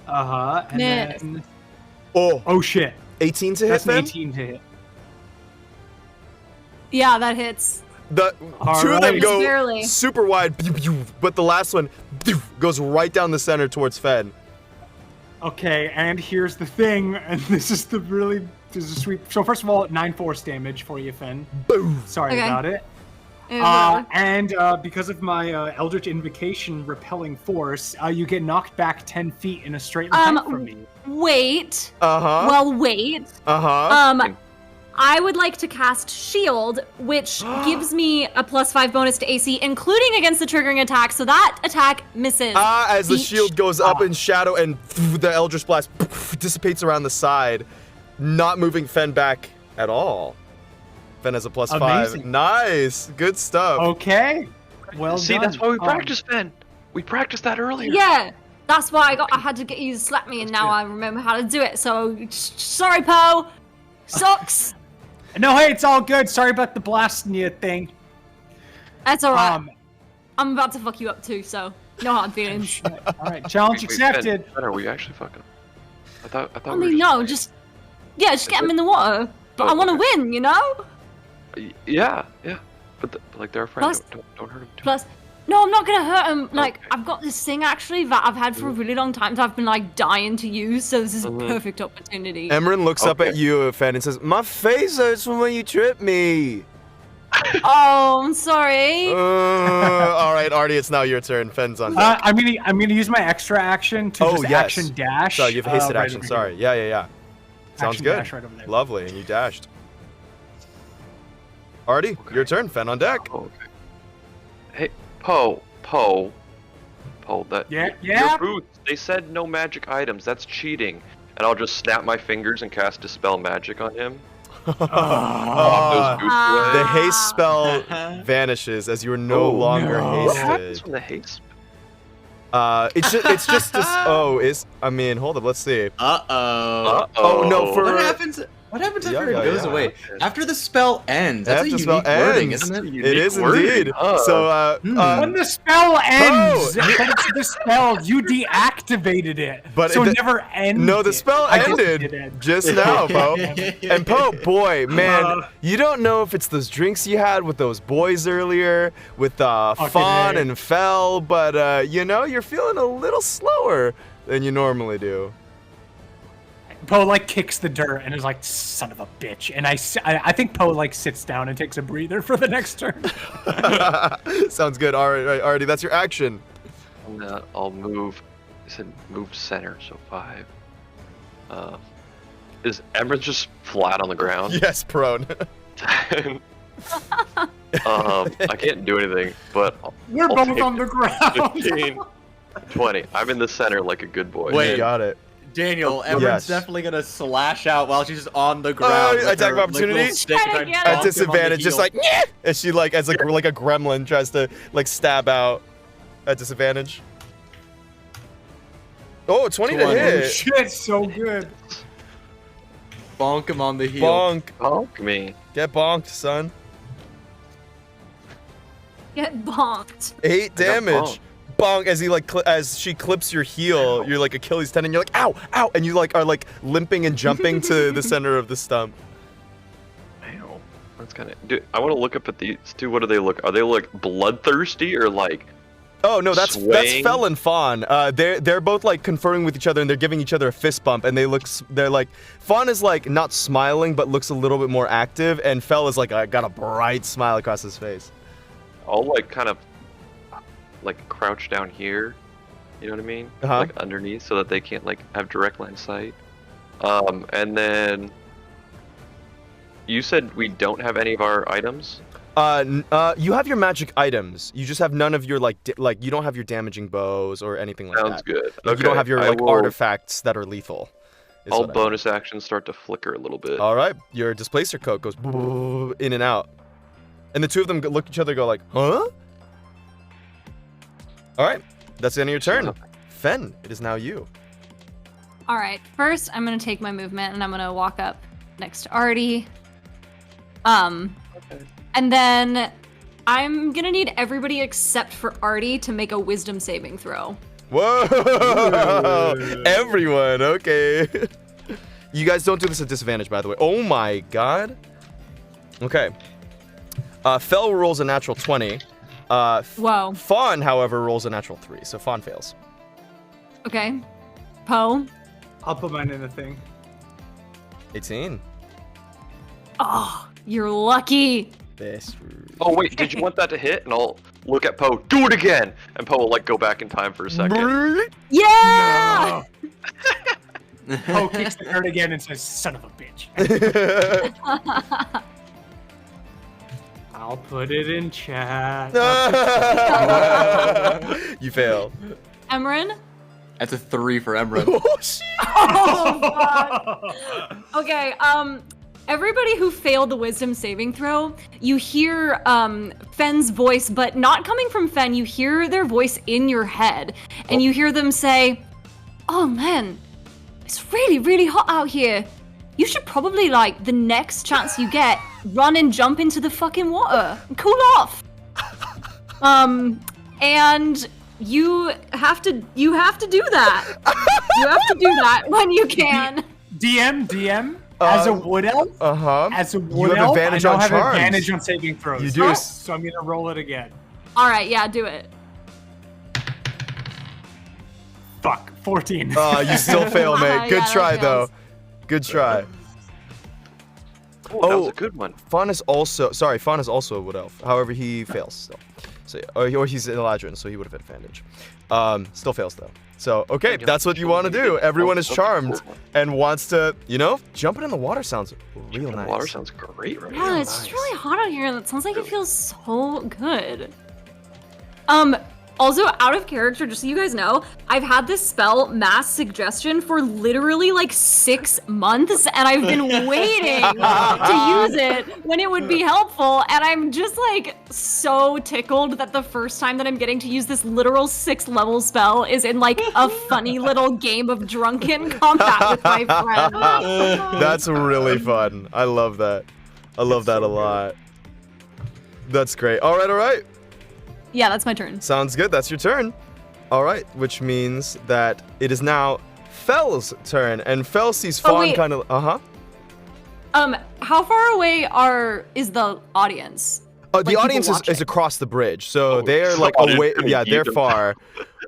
And Miss. then Oh, shit, 18 to hit. that's an Then 18 to hit. Yeah, that hits. the All two of them right. go Barely. super wide, pew, pew, but the last one pew, goes right down the center towards Fen. Okay, and here's the thing, and this is sweet. So first of all, 9 force damage for you, Fen. Boom. Sorry Okay. about it. Yeah, And because of my Eldritch Invocation repelling force, you get knocked back 10 feet in a straight line from me. Wait. Uh-huh. Well, wait. Uh-huh. I would like to cast Shield, which gives me a +5 bonus to AC, including against the triggering attack, so that attack misses. As the each- shield goes up in shadow and the Eldritch Blast dissipates around the side, not moving Fen back at all. Fen has a +5. Amazing. Nice. Good stuff. Okay. Well See, done. that's why we practice, Ben. We practiced that earlier. Yeah, that's why I had to get you to slap me, and now I remember how to do it. So sorry, Poe. Sucks. No, hey, it's all good. Sorry about the blasting you thing. That's all right. I'm about to fuck you up too, so no hard feelings. All right, challenge accepted. Ben, are we actually fucking? I thought I we were mean, just- no, just get him in the water. But I want to win, you know. Yeah. But like they're friends. Plus- Don't hurt them too. Plus, no, I'm not gonna hurt him. Like, Okay. I've got this thing actually that I've had for a really long time that I've been like dying to use. So this is a perfect opportunity. Emran looks up Okay. at you, Fen, and says, "My face hurts from when you tripped me." Oh, I'm sorry. All right, Artie, it's now your turn. Fen's on deck. I'm gonna use my extra action to just yes. action dash. So you have hasted right action. over Sorry. here. Yeah. Sounds Action good. dash right over there. Lovely, and you dashed. Artie, Okay. your turn. Fen on deck. Oh, okay. Hey, Poe. Poe, that Yeah, your yeah. boots, they said no magic items. That's cheating. And I'll just snap my fingers and cast Dispel Magic on him. Lock those Uh, boots away. the haste spell vanishes as you are no longer no. What happens hasted. when the haste? It's just this. I mean, hold up. Let's see. Uh-oh. Oh, no, for- What happens? What happens after Yeah, it goes yeah. away? After the spell ends. That's After a the spell unique wording, ends. isn't it? It is wording, indeed. huh? So, When the spell ends, Oh! but it's the spell, you deactivated it. But so the- it never ended. no, the spell I guess it ended did end. just now, Poe. And Poe, boy, man, Uh. you don't know if it's those drinks you had with those boys earlier, with Fawn A. and Fel, but you're feeling a little slower than you normally do. Poe like kicks the dirt and is like, son of a bitch. And I think Poe like sits down and takes a breather for the next turn. Sounds good. All right, Artie, that's your action. I'll move. I said move center, so 5. Is Emra just flat on the ground? Yes, prone. I can't do anything, but We're I'll both take on the ground. 15, 20. I'm in the center like a good boy. Wait. Got it. Daniel, Emran's Yes. definitely gonna slash out while she's on the ground. with attack her, of opportunity? little stick Try to trying get bonk it. At him on the disadvantage, just heel. like, "Nyeh!" as she like as like a gremlin tries to like stab out at disadvantage. Oh, 20 to 20. hit. Shit, so good. bonk him on the heel. Bonk. Bonk me. Get bonked, son. Get bonked. 8 got damage. bonked. Bonk as he like as she clips your heel, you're like Achilles tendon. You're like, ow, ow, and you like are like limping and jumping to the center of the stump. Ow. That's kind of. Dude, I want to look up at these two. What do they look? Are they like bloodthirsty or like? Oh no, that's Swaying. Fel and Fawn. They're both like conferring with each other and they're giving each other a fist bump and they're like Fawn is like not smiling but looks a little bit more active and Fel is like got a bright smile across his face. I'll like kind of like crouch down here. You know what I mean? Uh-huh. Like underneath so that they can't like have direct line sight. And then you said we don't have any of our items. You have your magic items. You just have none of your like you don't have your damaging bows or anything like Sounds that. good. Like, you don't have your I like will- artifacts that are lethal. is All what I mean. bonus actions start to flicker a little bit. All right, your displacer coat goes in and out, and the two of them look at each other, and go like, "Huh?" All right, that's the end of your turn. Fen, it is now you. All right. First, I'm gonna take my movement and I'm gonna walk up next to Artie. And then I'm gonna need everybody except for Artie to make a Wisdom saving throw. Whoa! Everyone, okay. You guys don't do this at disadvantage, by the way. Oh my god. Okay. Fel rolls a natural 20. Whoa. Fawn, however, rolls a natural 3, so Fawn fails. Okay. Poe. I'll put mine in the thing. 18. Oh, you're lucky. This. Oh wait, did you want that to hit? And I'll look at Poe. Do it again. And Poe will like go back in time for a second. Yeah. Poe kicks the dirt again and says, son of a bitch. I'll put it in chat. You fail. Emran. That's a 3 for Emran. Oh, shit. Oh, fuck. Okay, everybody who failed the wisdom saving throw, you hear Fen's voice, but not coming from Fen. You hear their voice in your head, and you hear them say, "Oh man, it's really, really hot out here. You should probably, like, the next chance you get, run and jump into the fucking water and cool off." And you have to do that. You have to do that when you can. DM, as a wood elf, Uh-huh. as a You wood have elf, advantage I now on have charms. advantage on saving throws. You do. So I'm gonna roll it again. All right, yeah, do it. Fuck, 14. You still fail, mate. Good Yeah, that try, though. fails. Good try. Oh, that was Oh. a good one. Fawn is also a wood elf. However, he fails still. So yeah, or he's an Eladrin, so he would have advantage. Still fails though. So okay, that's what you want to do. Everyone is charmed and wants to, jumping in the water sounds real The nice. water sounds great right Yeah, now. it's just really hot out here, and it sounds like it feels so good. Also, out of character, just so you guys know, I've had this spell, Mass Suggestion, for literally like 6 months, and I've been waiting to use it when it would be helpful, and I'm just like so tickled that the first time that I'm getting to use this literal 6th level spell is in like a funny little game of drunken combat with my friends. That's really fun. I love that. I love that a lot. That's great. All right. Yeah, that's my turn. Sounds good. That's your turn. All right, which means that it is now Fel's turn, and Fel sees Fawn wait. kind of. How far away is the audience? The people audience is watching? across the bridge, so Oh, they're like I didn't away. even Yeah, they're either. far.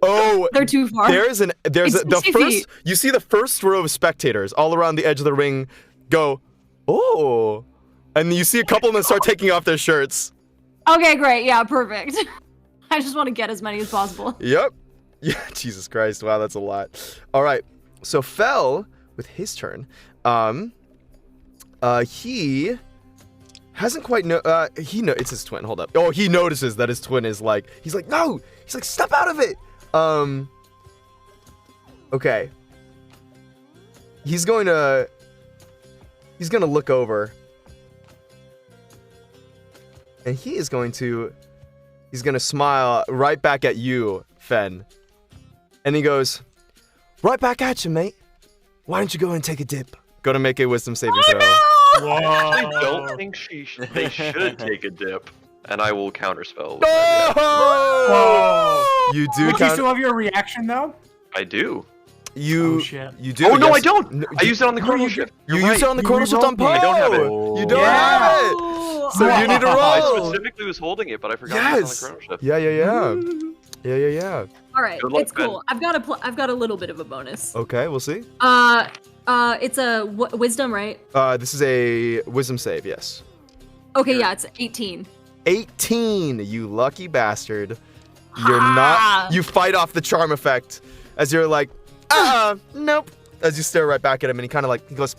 Oh, They're too far. there's the It's 60 first. feet. You see the first row of spectators all around the edge of the ring go, oh, and you see a couple of them start taking off their shirts. Okay, great. Yeah, perfect. I just want to get as many as possible. Yep. Yeah, Jesus Christ. Wow, that's a lot. All right. So Fel, with his turn, he hasn't quite it's his twin. Hold up. Oh, he notices that his twin is like, he's like, no! He's like, step out of it! Okay. He's gonna look over. And he's gonna smile right back at you, Fen. And he goes, right back at you, mate. Why don't you go and take a dip? Gonna make a wisdom saving throw. I don't think they should take a dip, and I will counterspell. With my reaction. Oh! You do Would you count. still have your reaction though? I do. You Oh, shit. you do. Oh no, yes. I don't. No, I used it on the No, chrono you shift. You You're used it right. on the You chrono shift on re-rolled Poe. it. I don't have it. You don't Yeah. have it. So you need to I roll. specifically was holding it, but I forgot it was Yes. on the chrono shift. Yeah. All right, Good luck, it's cool. I've got a little bit of a bonus. Okay, we'll see. It's a wisdom, right? This is a wisdom save, yes. Okay, yeah, it's 18. 18, you lucky bastard. You're Ha! not. You fight off the charm effect as you're like, nope. As you stare right back at him, and he goes,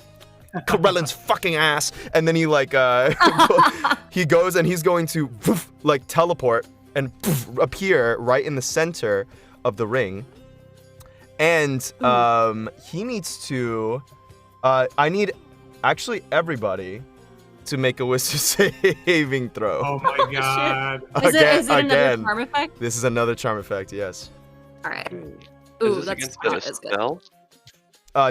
Corellin's fucking ass. And then he he goes and he's going to like teleport and appear right in the center of the ring. And he needs to. I need actually everybody to make a wisdom saving throw. Oh my god. Is it another again. charm effect? This is another charm effect, yes. All right. Is Ooh, this that's against not a as good. spell?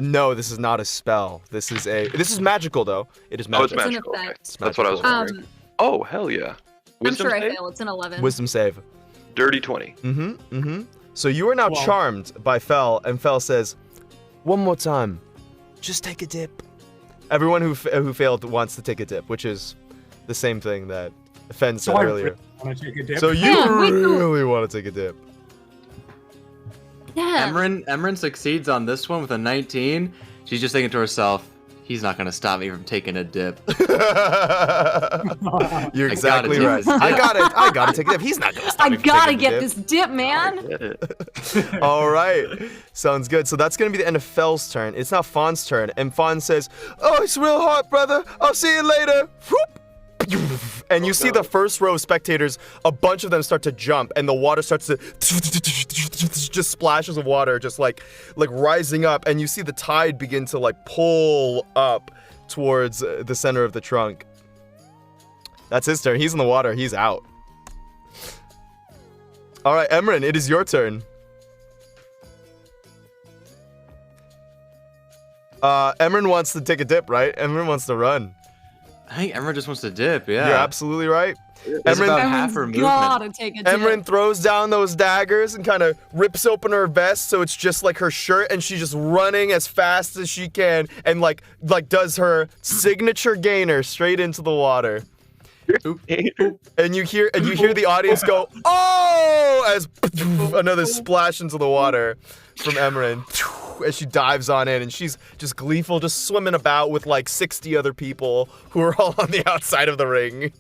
No, this is not a spell. This is magical though. It is Oh, it's magical. an magical. Okay. effect. That's what I was wondering. Um, Oh, hell yeah. I'm Wisdom sure I save? fail. It's an 11. Wisdom save. Dirty 20. So you are now Wow. charmed by Fel, and Fel says, "One more time, just take a dip." Everyone who failed wants to take a dip, which is the same thing that Fen said So I earlier. want to take a dip. So you Yeah, we do. really want to take a dip. Yeah. Emran succeeds on this one with a 19. She's just thinking to herself, he's not going to stop me from taking a dip. You're I exactly gotta right. take I gotta take a dip. He's not gonna stop I me from gotta taking a get dip. this dip, man. Get it. All right, sounds good. So that's gonna be the end of Fel's turn. It's now Fawn's turn, and Fawn says, "Oh, it's real hot, brother. I'll see you later." Whoop. And you see the first row of spectators, a bunch of them start to jump, and the water starts to just splashes of water, just like rising up, and you see the tide begin to like pull up towards the center of the trunk. That's his turn. He's in the water. He's out. All right, Emran, it is your turn. Emran wants to take a dip, right? Emran wants to run. I think Emran just wants to dip, yeah. You're absolutely right. That's Emran- about half her Everyone's movement. gotta take a dip. Emran throws down those daggers and kind of rips open her vest so it's just like her shirt, and she's just running as fast as she can and like does her signature gainer straight into the water. And you hear the audience go, "Oh!" as another splash into the water from Emran as she dives on in, and she's just gleeful, just swimming about with like 60 other people who are all on the outside of the ring,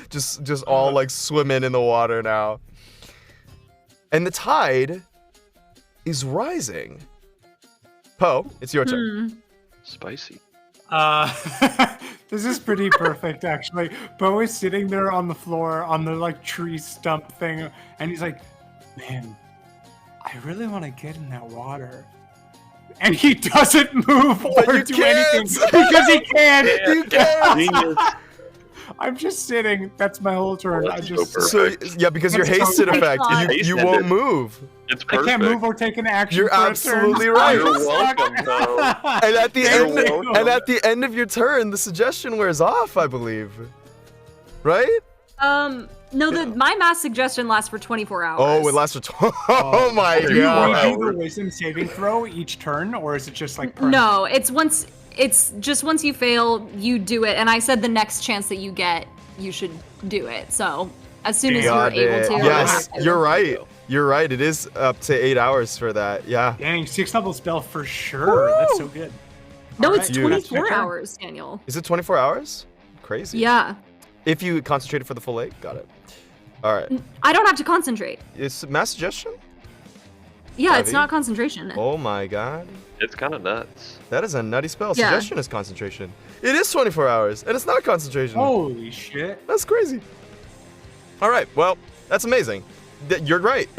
just all like swimming in the water now. And the tide is rising. Poe, it's your turn. Spicy. This is pretty perfect, actually. Bo is sitting there on the floor on the like tree stump thing, and he's like, Man, I really want to get in that water. And he doesn't move or you do can't. anything because he can't. You can't. Genius. I'm just sitting. That's my whole turn. Oh, I that's just so So yeah, because you're That's hasted so effect, fun. you won't move. It's I perfect. can't move or take an action. You're for a turn. absolutely right. You're welcome, bro. And at the Thank end, you. and at the end of your turn, the suggestion wears off, I believe. Right? No, my mass suggestion lasts for 24 hours. Oh, it lasts for. Oh my Do you god. redo the wisdom saving throw each turn, or is it just like permanent? No, it's just once you fail, you do it. And I said the next chance that you get, you should do it. So as soon as you're Got able it. to. Yes, you you're right. You're right. It is up to 8 hours for that. Yeah. Dang, 6th level spell for sure. That's so good. No, All it's right, Huge. that's my 24 turn. hours, Daniel. Is it 24 hours? Crazy. Yeah. If you concentrated for the full 8, got it. All right. I don't have to concentrate. It's mass suggestion? Yeah, it's Heavy? not concentration. Oh my god. It's kind of nuts. That is a nutty spell. Yeah. Suggestion is concentration. It is 24 hours, and it's not concentration. Holy shit. That's crazy. All right. Well, that's amazing. You're right.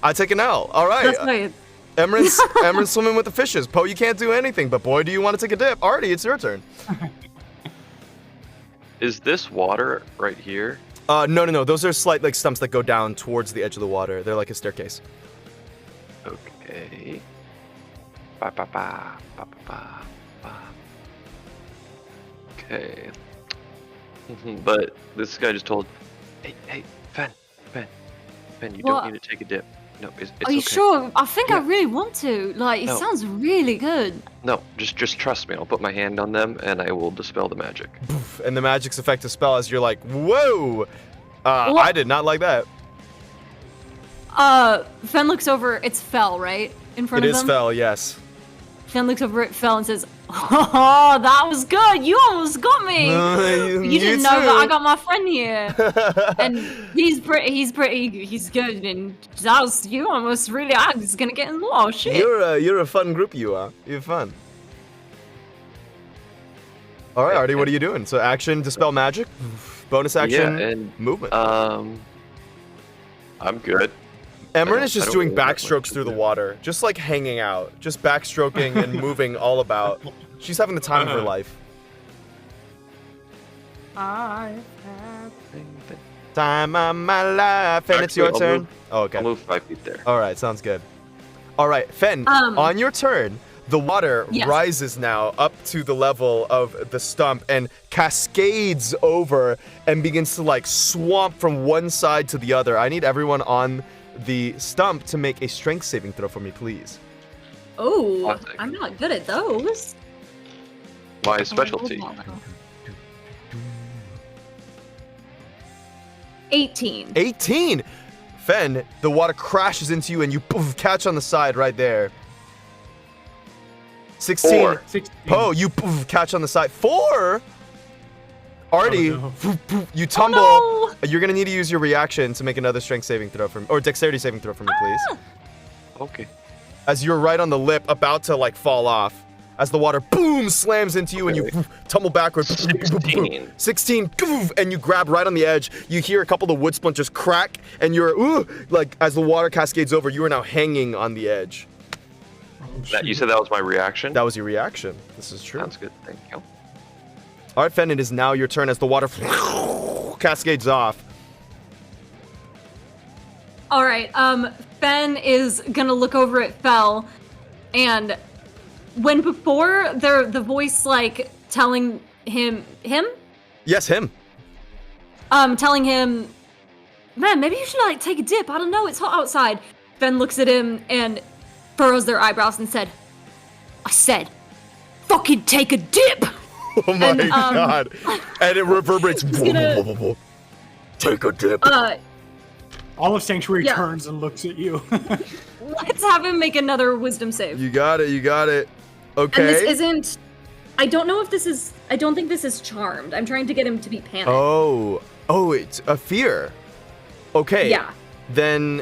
I take an L. All right. That's right. Emeren's swimming with the fishes. Poe, you can't do anything, but boy, do you want to take a dip. Artie, it's your turn. Is this water right here? No. Those are slight like stumps that go down towards the edge of the water. They're like a staircase. Okay. Ba ba ba ba ba ba ba. Okay. But this guy just told, hey, Fen, you What? don't need to take a dip. No, it's Are you okay. sure? I think I Yeah. really want to. Like, it No. sounds really good. No, just trust me. I'll put my hand on them and I will dispel the magic. And the magic's effective spell as you're like, whoa! What? I did not like that. Fen looks over. It's Fel, right? In front It of is them. fell, yes. Fen looks over at Fel and says, "Oh, that was good. You almost got me. You didn't know that I got my friend here, and he's good. And that was you almost really. I was gonna get in the wall. Shit. You're a fun group, you are. You're fun. All right, Artie, what are you doing? So action, dispel magic, bonus action, Yeah, and movement. I'm good. Emeren is I just don't doing really have much backstrokes to through the do. water, just like hanging out, just backstroking and moving all about. She's having the time of her life. I have... Time of my life, and it's Actually, your I'll turn. move- Oh, okay. I'll move 5 feet there. All right, sounds good. All right, Fen, on your turn, the water Yes. rises now up to the level of the stump and cascades over and begins to like swamp from one side to the other. I need everyone on the stump to make a strength saving throw for me, please. Oh, Classic. I'm not good at those. My specialty. 18. 18! Fen, the water crashes into you and you poof, catch on the side right there. 16. 4. 16. Poe, you poof, catch on the side. 4? Artie, Oh, no. poof, poof, you tumble. no. You're gonna need to use your reaction to make another strength saving throw from, or dexterity saving throw for me, please. Okay. As you're right on the lip, about to like fall off, as the water boom slams into you and you Okay. poof, tumble backwards. 16. 16, poof, and you grab right on the edge. You hear a couple of the wood splinters crack, and you're like as the water cascades over, you are now hanging on the edge. You said that was my reaction? That was your reaction. This is true. Sounds good. Thank you. All right, Fen, it is now your turn as the water cascades off. All right. Fen is gonna look over at Fel, and when before the voice like telling him, Yes, him. telling him, man, maybe you should like take a dip. I don't know. It's hot outside. Fen looks at him and furrows their eyebrows and said, "I said, fucking take a dip." Oh my And, god. And it reverberates. gonna- Take a dip. All of Sanctuary Yeah. turns and looks at you. Let's have him make another wisdom save. You got it. And Okay. this isn't. I don't know if this is. I don't think this is charmed. I'm trying to get him to be panicked. Oh, it's a fear. Okay. Yeah. Then.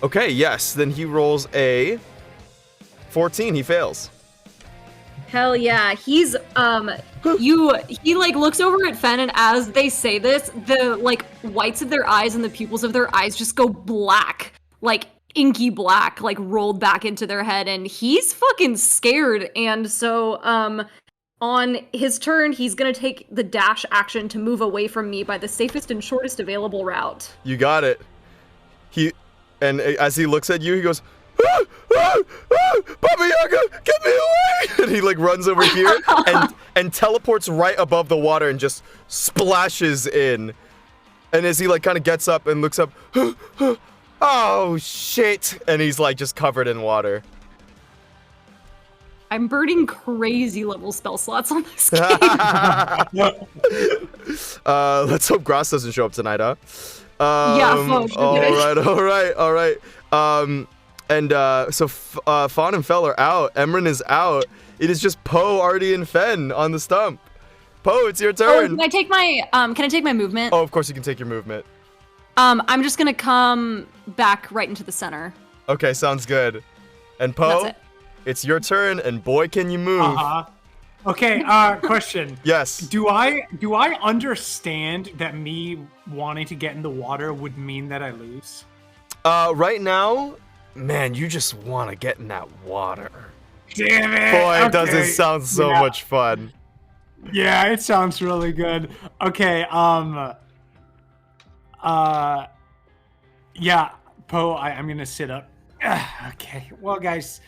Okay, yes. Then he rolls a 14. He fails. Hell yeah. He like looks over at Fen, and as they say this, the like whites of their eyes and the pupils of their eyes just go black, like inky black, like rolled back into their head, and he's fucking scared. And so on his turn, he's gonna take the dash action to move away from me by the safest and shortest available route. You got it. And as he looks at you, he goes, Baba Yaga, get me away! And he like runs over here and teleports right above the water and just splashes in. And as he like kind of gets up and looks up, oh shit! And he's like just covered in water. I'm burning crazy level spell slots on this game. Let's hope Gross doesn't show up tonight, huh? Fuck. All right. So Fawn and Fell are out. Emran is out. It is just Poe, Artie, and Fen on the stump. Poe, it's your turn. Can I take my movement? Oh, of course you can take your movement. I'm just gonna come back right into the center. Okay, sounds good. And Poe, it's your turn, and boy, can you move. Okay, question. Yes. Do I understand that me wanting to get in the water would mean that I lose? Right now, man, you just want to get in that water. Damn it! Boy, does it sound so much fun. Yeah, it sounds really good. Okay, yeah, Poe, I'm gonna sit up. Okay, well, guys,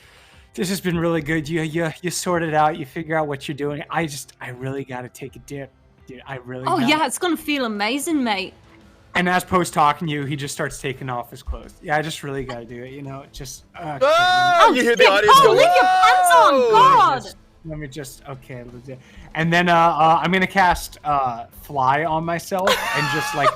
this has been really good. You sort it out. You figure out what you're doing. I really gotta take a dip, dude. Yeah, it's gonna feel amazing, mate. And as Poe's talking to you, he just starts taking off his clothes. Yeah, I just really gotta do it. You know, just. You hear the audience go, leave your pants on, God! Let me just and then I'm gonna cast fly on myself and just like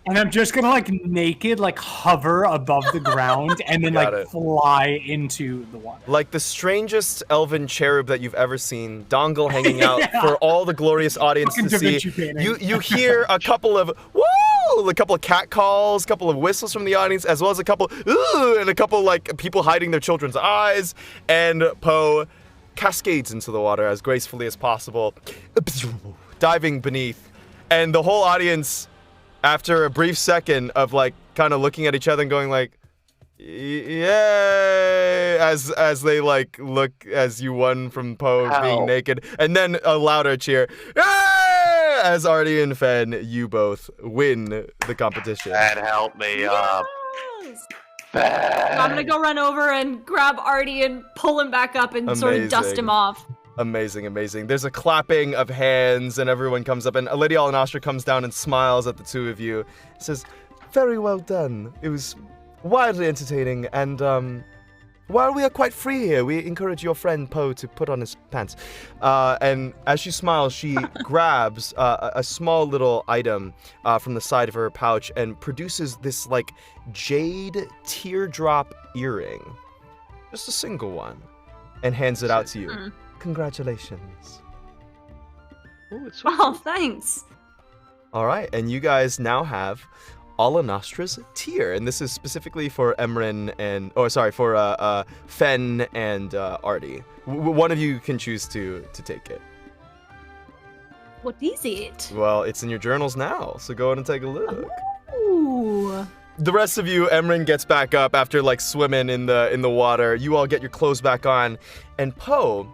and I'm just gonna like naked like hover above the ground and then fly into the water. Like the strangest elven cherub that you've ever seen, dongle hanging out for all the glorious audience to see. You hear a couple of woo, a couple of cat calls, a couple of whistles from the audience, as well as a couple ooh, and a couple like people hiding their children's eyes, and Poe cascades into the water as gracefully as possible, diving beneath, and the whole audience, after a brief second of like kind of looking at each other and going like, yay, as they like look as you won from Poe being naked, and then a louder cheer, yay, as Artie and Fen, you both win the competition. That helped me up. I'm gonna go run over and grab Artie and pull him back up and sort of dust him off. Amazing. There's a clapping of hands and everyone comes up, and Lady Alanostra comes down and smiles at the two of you. Says, very well done. It was wildly entertaining, and while we are quite free here, we encourage your friend Poe to put on his pants. And as she smiles, she grabs a small little item from the side of her pouch and produces this like jade teardrop earring. Just a single one. And hands it out to you. Congratulations. Ooh, it's Thanks. All right, and you guys now have Alanostra's tier, and this is specifically for Emran and, for Fen and Artie. One of you can choose to take it. What is it? Well, it's in your journals now, so go ahead and take a look. Ooh. The rest of you, Emran gets back up after like swimming in the water. You all get your clothes back on, and Poe,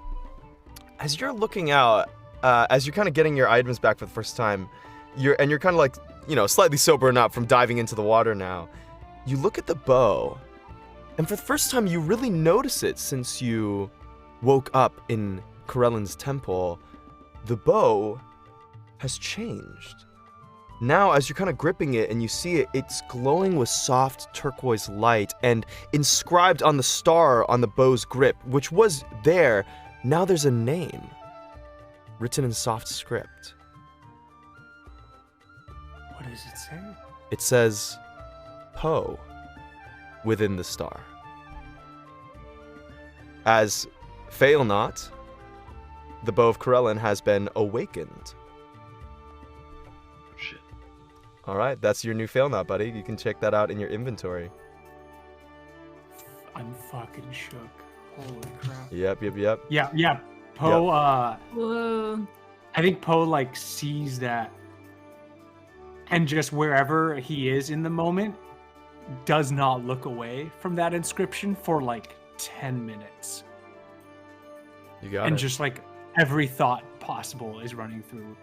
as you're looking out, as you're kind of getting your items back for the first time, you're kind of like, you know, slightly sobering up from diving into the water now. You look at the bow, and for the first time, you really notice it since you woke up in Corellan's temple. The bow has changed. Now, as you're kind of gripping it and you see it, it's glowing with soft turquoise light, and inscribed on the star on the bow's grip, which was there, now there's a name written in soft script. What does it say? It says, Poe, within the star. As fail not, the bow of Corellan has been awakened. Shit. All right, that's your new fail not, buddy. You can check that out in your inventory. I'm fucking shook. Holy crap. Yep. Yeah. Poe, Whoa. I think Poe like sees that and just wherever he is in the moment does not look away from that inscription for like 10 minutes. You got And it. just like every thought possible is running through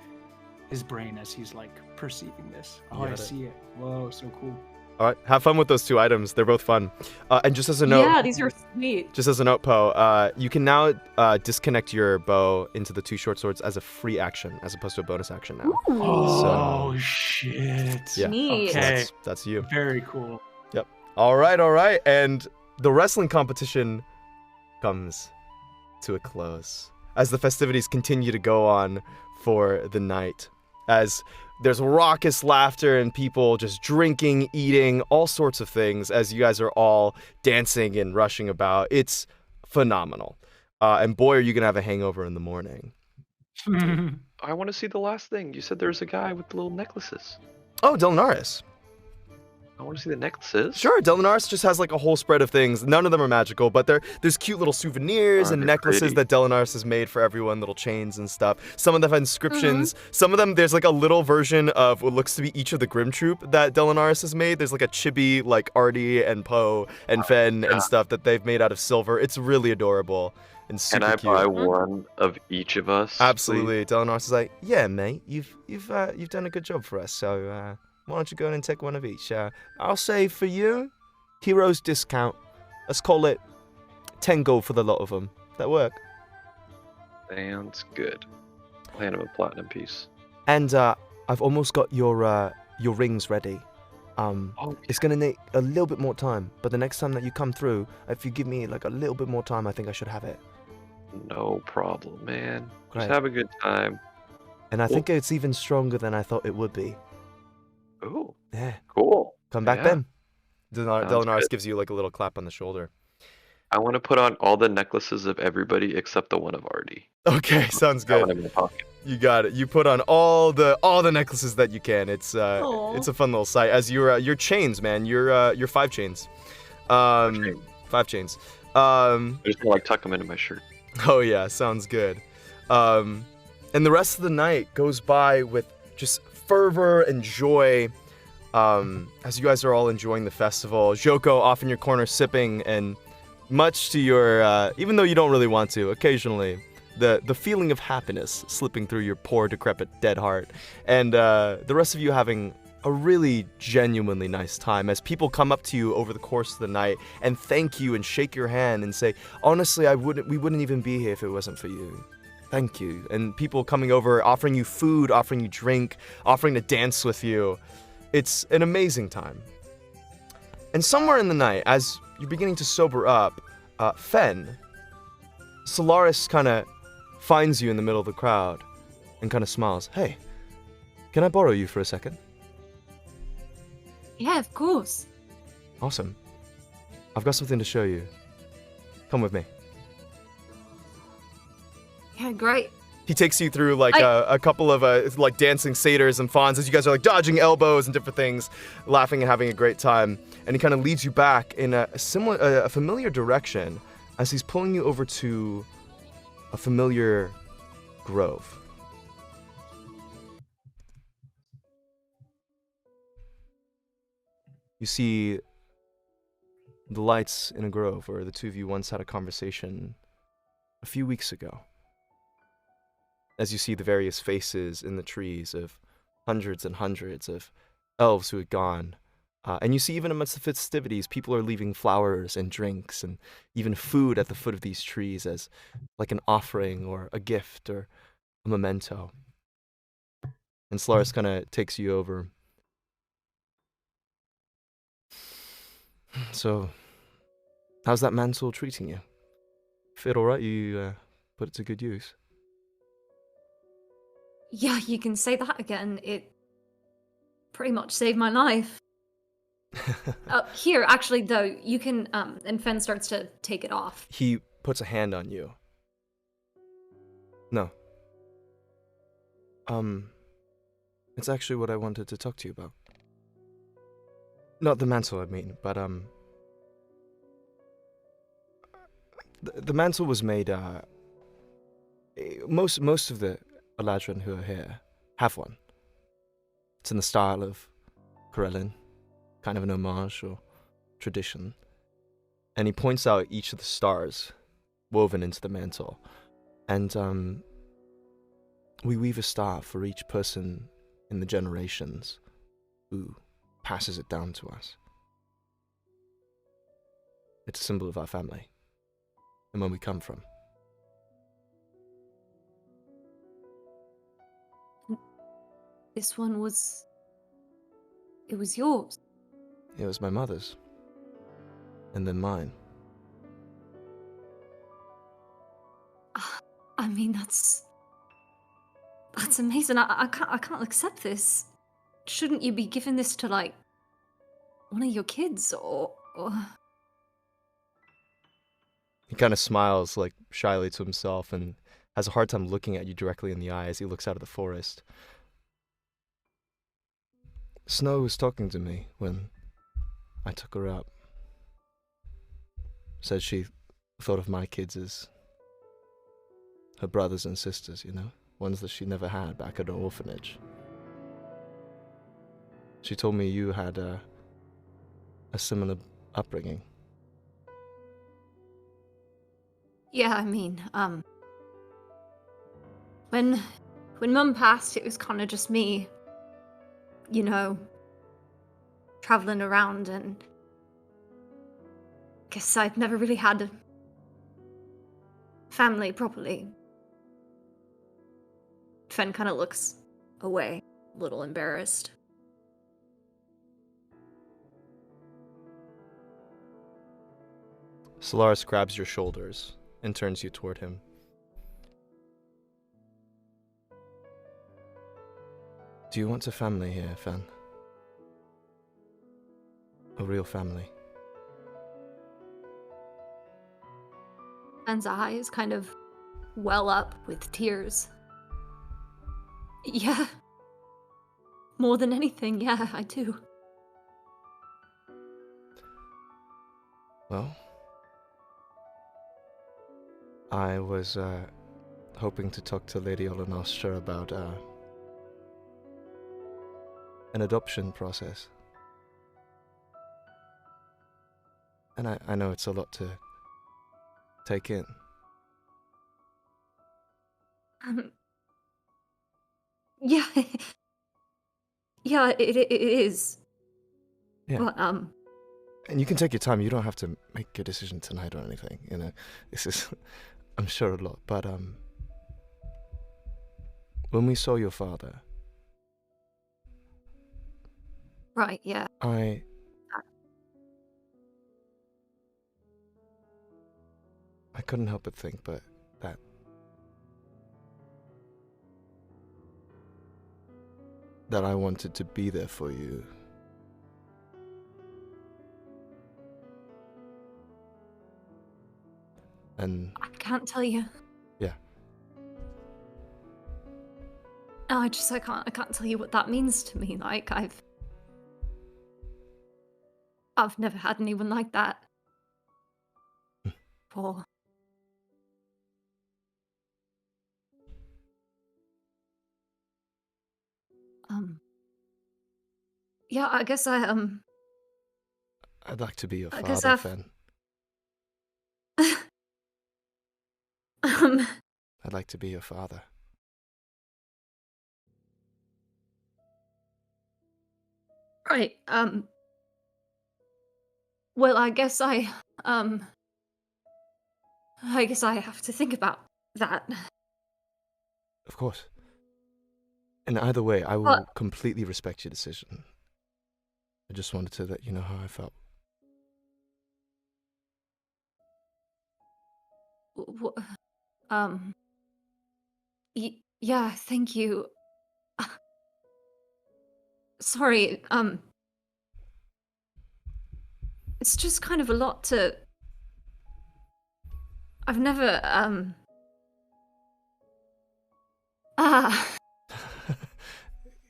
his brain as he's like perceiving this. Oh, I see it. Whoa, so cool. All right, have fun with those 2 items. They're both fun. And just as a note, Yeah, these are sweet. Just as a note, Poe, you can now disconnect your bow into the 2 short swords as a free action, as opposed to a bonus action now. Oh, shit. Yeah. Neat. So Okay. that's you. Very cool. Yep. All right. And the wrestling competition comes to a close as the festivities continue to go on for the night. As there's raucous laughter and people just drinking, eating, all sorts of things as you guys are all dancing and rushing about. It's phenomenal. And boy, are you going to have a hangover in the morning. I want to see the last thing. You said there's a guy with the little necklaces. Oh, Delinaris. I want to see the necklaces. Sure, Delinaris just has like a whole spread of things. None of them are magical, but there's cute little souvenirs and They're necklaces pretty. that Delinaris has made for everyone, little chains and stuff. Some of them have inscriptions. Some of them, there's like a little version of what looks to be each of the Grim Troop that Delinaris has made. There's like a chibi, like Artie and Poe and Fen and stuff that they've made out of silver. It's really adorable and super Can I cute. buy one of each of us? Absolutely. Delinaris is like, yeah, mate, you've done a good job for us, so why don't you go in and take one of each? I'll say for you, heroes discount. Let's call it 10 gold for the lot of them. That work? Sounds good. I'll hand him a platinum piece. And I've almost got your rings ready. It's gonna take a little bit more time, but the next time that you come through, if you give me like a little bit more time, I think I should have it. No problem, man. Great. Just have a good time. And I think it's even stronger than I thought it would be. Ooh, Yeah. cool. Come back Yeah. then. Sounds Delinaris good. gives you like a little clap on the shoulder. I want to put on all the necklaces of everybody except the one of Artie. Okay, sounds That one good. in my pocket. You got it. You put on all the necklaces that you can. It's Aw. it's a fun little sight. As your chains, man. Your 5 chains. chains. 5 chains. I'm just gonna like tuck them into my shirt. Oh yeah, sounds good. And the rest of the night goes by with just fervor and joy. As you guys are all enjoying the festival. Joko off in your corner sipping, and much to your even though you don't really want to, occasionally the feeling of happiness slipping through your poor, decrepit, dead heart. And the rest of you having a really genuinely nice time as people come up to you over the course of the night and thank you and shake your hand and say, honestly, we wouldn't even be here if it wasn't for you. Thank you. And people coming over, offering you food, offering you drink, offering to dance with you. It's an amazing time. And somewhere in the night, as you're beginning to sober up, Fen, Solaris kind of finds you in the middle of the crowd and kind of smiles. Hey, can I borrow you for a second? Yeah, of course. Awesome. I've got something to show you. Come with me. Yeah, great. He takes you through like a couple of like dancing satyrs and fawns as you guys are like dodging elbows and different things, laughing and having a great time. And he kind of leads you back in a familiar direction as he's pulling you over to a familiar grove. You see the lights in a grove where the two of you once had a conversation a few weeks ago. As you see the various faces in the trees of hundreds and hundreds of elves who had gone. And you see even amidst the festivities, people are leaving flowers and drinks and even food at the foot of these trees as like an offering or a gift or a memento. And Solaris kind of takes you over. So, how's that mantle treating you? Feel alright? You put it to good use? Yeah, you can say that again. It pretty much saved my life. Here, actually, though, you can, and Fen starts to take it off. He puts a hand on you. No. It's actually what I wanted to talk to you about. Not the mantle, I mean, but, The mantle was made. Most of the Eladrin who are here have one. It's in the style of Corellin, kind of an homage or tradition. And he points out each of the stars woven into the mantle. And we weave a star for each person in the generations who passes it down to us. It's a symbol of our family and where we come from. This one was... It was yours. It was my mother's. And then mine. I mean, that's amazing. I can't accept this. Shouldn't you be giving this to, like, one of your kids, or... He kind of smiles, like, shyly to himself and has a hard time looking at you directly in the eye as he looks out of the forest. Snow was talking to me when I took her up. Said she thought of my kids as her brothers and sisters, you know? Ones that she never had back at her orphanage. She told me you had a similar upbringing. Yeah, I mean, when Mum passed, it was kind of just me, you know, traveling around, and guess I'd never really had a family properly. Fen kind of looks away, a little embarrassed. Solaris grabs your shoulders and turns you toward him. Do you want a family here, Fen? A real family? Fen's eyes kind of well up with tears. Yeah. More than anything, yeah, I do. Well, I was hoping to talk to Lady Olenostra about an adoption process. And I know it's a lot to take in. Yeah. Yeah, it is. Yeah. But, And you can take your time. You don't have to make a decision tonight or anything. You know, this is, I'm sure, a lot. But when we saw your father, right, yeah. I couldn't help but think, but that I wanted to be there for you. And I can't tell you. yeah, No, I can't tell you what that means to me. Like, I've never had anyone like that before. Yeah, I guess I'd like to be your I guess father, I've- Fen. I'd like to be your father. Right, well, I guess I have to think about that. Of course. And either way, I will But- completely respect your decision. I just wanted to let you know how I felt. Yeah, thank you. Sorry, it's just kind of a lot to... I've never,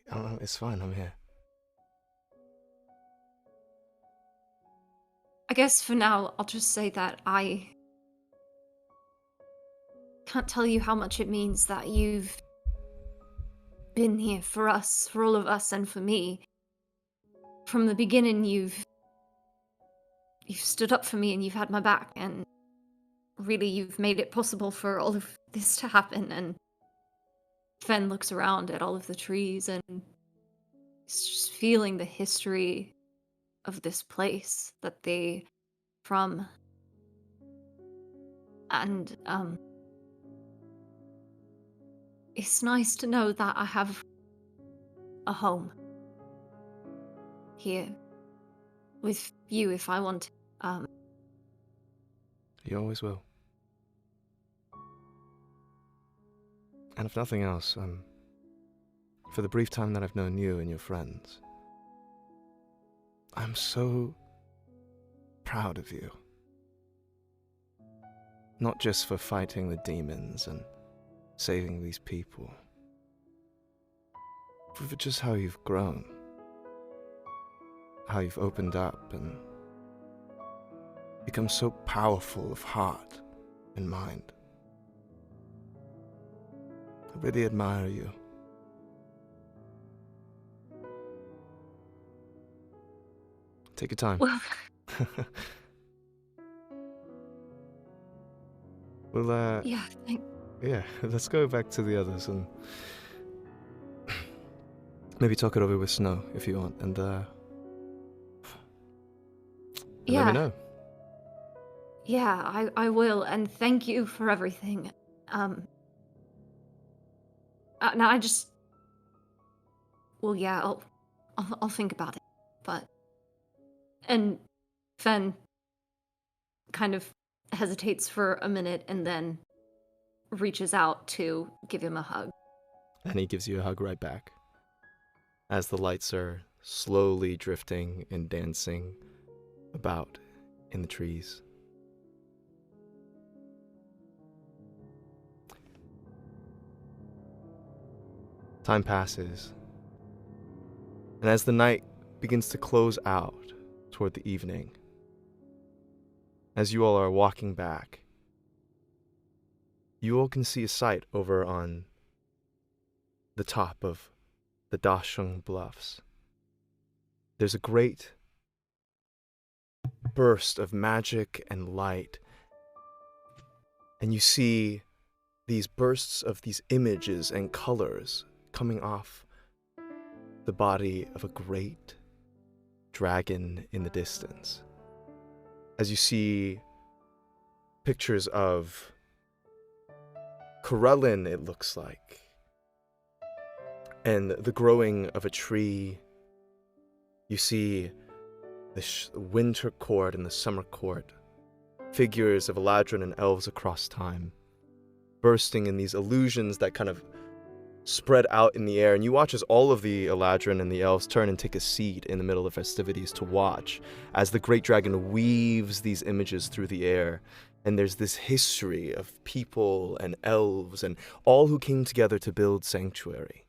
Oh, it's fine, I'm here. I guess for now, I'll just say that I can't tell you how much it means that you've been here for us, for all of us, and for me. From the beginning, you've stood up for me and you've had my back, and really you've made it possible for all of this to happen. And Fen looks around at all of the trees and he's just feeling the history of this place that they from. And it's nice to know that I have a home here with you if I want. You always will. And if nothing else, for the brief time that I've known you and your friends, I'm so proud of you. Not just for fighting the demons and saving these people, but for just how you've grown, how you've opened up and become so powerful of heart and mind. I really admire you. Take your time. Well, Well, yeah, yeah, let's go back to the others and maybe talk it over with Snow if you want, and yeah. let me know. Yeah, I will, and thank you for everything. Now I just, well, yeah, I'll think about it, but, and Fen kind of hesitates for a minute and then reaches out to give him a hug. And he gives you a hug right back as the lights are slowly drifting and dancing about in the trees. Time passes, and as the night begins to close out toward the evening, as you all are walking back, you all can see a sight over on the top of the Dashung Bluffs. There's a great burst of magic and light, and you see these bursts of these images and colors coming off the body of a great dragon in the distance. As you see pictures of Corellin, it looks like, and the growing of a tree. You see the winter court and the summer court, figures of Eladrin and elves across time, bursting in these illusions that kind of spread out in the air, and you watch as all of the Eladrin and the elves turn and take a seat in the middle of festivities to watch as the great dragon weaves these images through the air. And there's this history of people and elves and all who came together to build Sanctuary.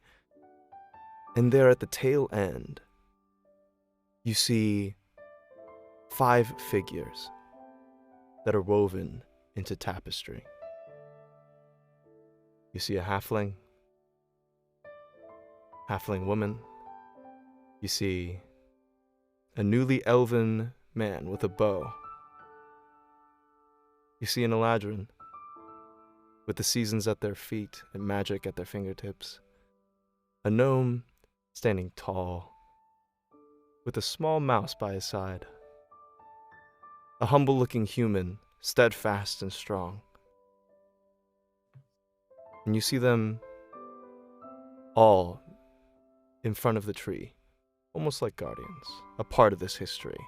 And there at the tail end, you see 5 figures that are woven into tapestry. You see a halfling woman. You see a newly elven man with a bow. You see an Eladrin with the seasons at their feet and magic at their fingertips. A gnome standing tall with a small mouse by his side. A humble-looking human, steadfast and strong. And you see them all in front of the tree, almost like guardians, a part of this history.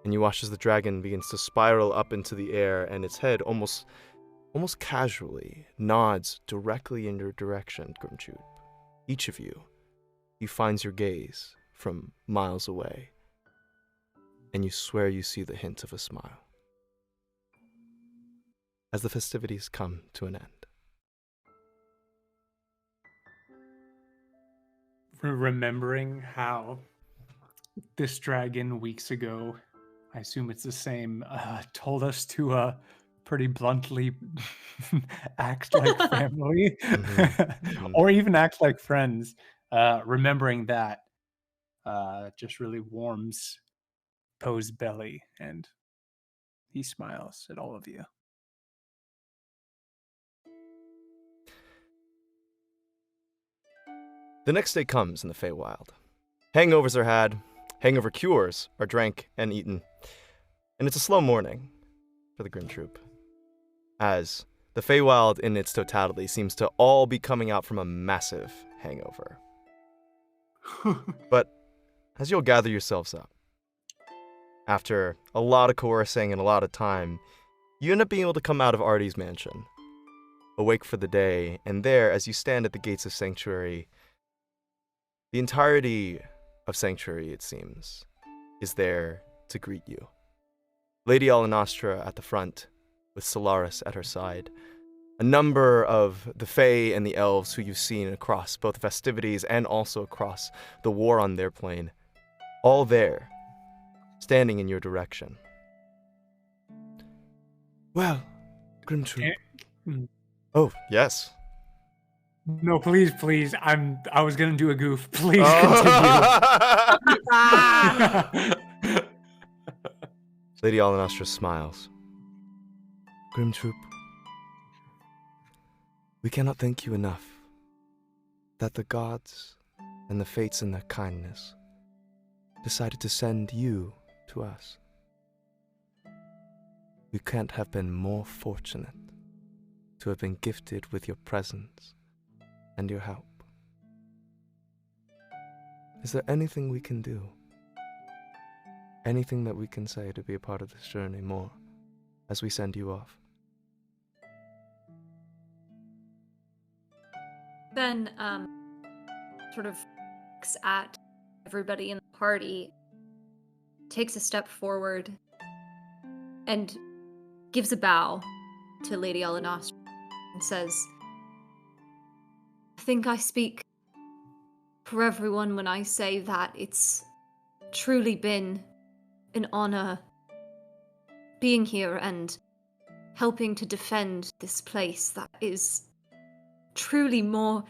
And you watch as the dragon begins to spiral up into the air, and its head almost casually nods directly in your direction, Grimtube. Each of you finds your gaze from miles away, and you swear you see the hint of a smile as the festivities come to an end. Remembering how this dragon weeks ago, I assume it's the same, told us to pretty bluntly act like family, Mhm. or even act like friends. Remembering that just really warms Poe's belly, and he smiles at all of you. The next day comes in the Feywild. Hangovers are had, hangover cures are drank and eaten, and it's a slow morning for the Grim Troop, as the Feywild in its totality seems to all be coming out from a massive hangover. But as you'll gather yourselves up, after a lot of coercing and a lot of time, you end up being able to come out of Artie's mansion, awake for the day, and there, as you stand at the gates of Sanctuary, the entirety of Sanctuary, it seems, is there to greet you. Lady Alanostra at the front, with Solaris at her side. A number of the Fae and the Elves who you've seen across both festivities and also across the war on their plane, all there, standing in your direction. Well, Grim Troop. Oh, yes. No, please. I was gonna do a goof. Please continue. Lady Alanostra smiles. Grim Troop, we cannot thank you enough that the gods and the fates in their kindness decided to send you to us. We can't have been more fortunate to have been gifted with your presence and your help. Is there anything we can do? Anything that we can say to be a part of this journey more as we send you off? Ben sort of looks at everybody in the party, takes a step forward, and gives a bow to Lady Alanostra and says, I think I speak for everyone when I say that it's truly been an honor being here and helping to defend this place that is truly more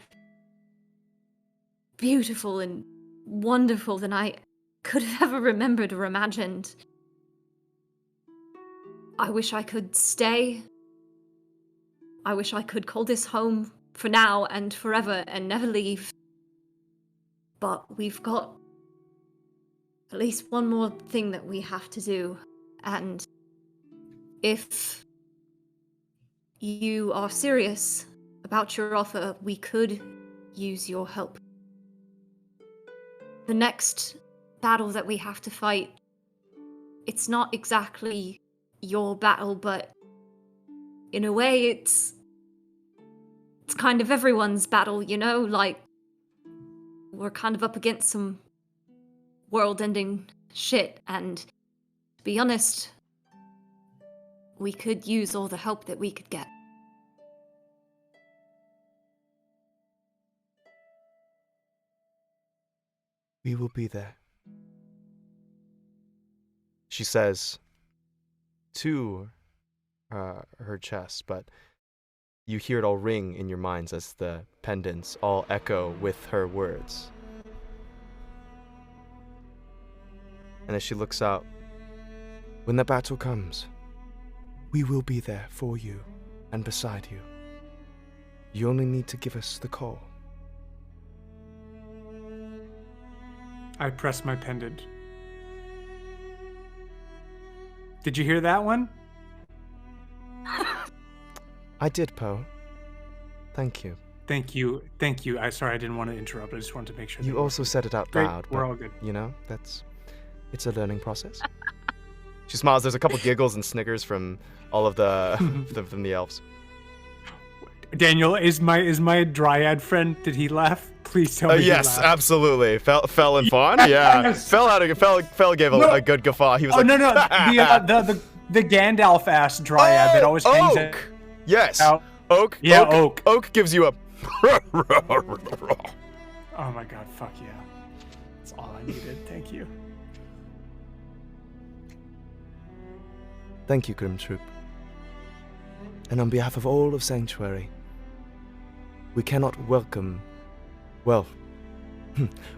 beautiful and wonderful than I could have ever remembered or imagined. I wish I could stay. I wish I could call this home for now and forever and never leave. But we've got at least one more thing that we have to do. And if you are serious about your offer, we could use your help. The next battle that we have to fight, it's not exactly your battle, but in a way it's kind of everyone's battle, you know? Like, we're kind of up against some world-ending shit, and to be honest, we could use all the help that we could get. We will be there, she says to her chest, but you hear it all ring in your minds as the pendants all echo with her words. And as she looks out, when the battle comes, we will be there for you and beside you. You only need to give us the call. I press my pendant. Did you hear that one? I did, Poe. Thank you. Thank you. Sorry, I didn't want to interrupt. I just wanted to make sure. You also said it out Great, loud. we're but, all good. You know, it's a learning process. She smiles. There's a couple giggles and snickers from all of from the elves. Daniel, is my dryad friend? Did he laugh? Please tell me. Yes, he laughed. absolutely. Fell and Fawn. Yeah. Yes. Fell gave a good guffaw. He was like, no. The Gandalf ass dryad that always hangs out. Oak. Yes. Out. Oak. Yeah, Oak. Oak gives you a. Oh my god, fuck yeah. That's all I needed. Thank you. Thank you, Grim Troop. and on behalf of all of Sanctuary, we cannot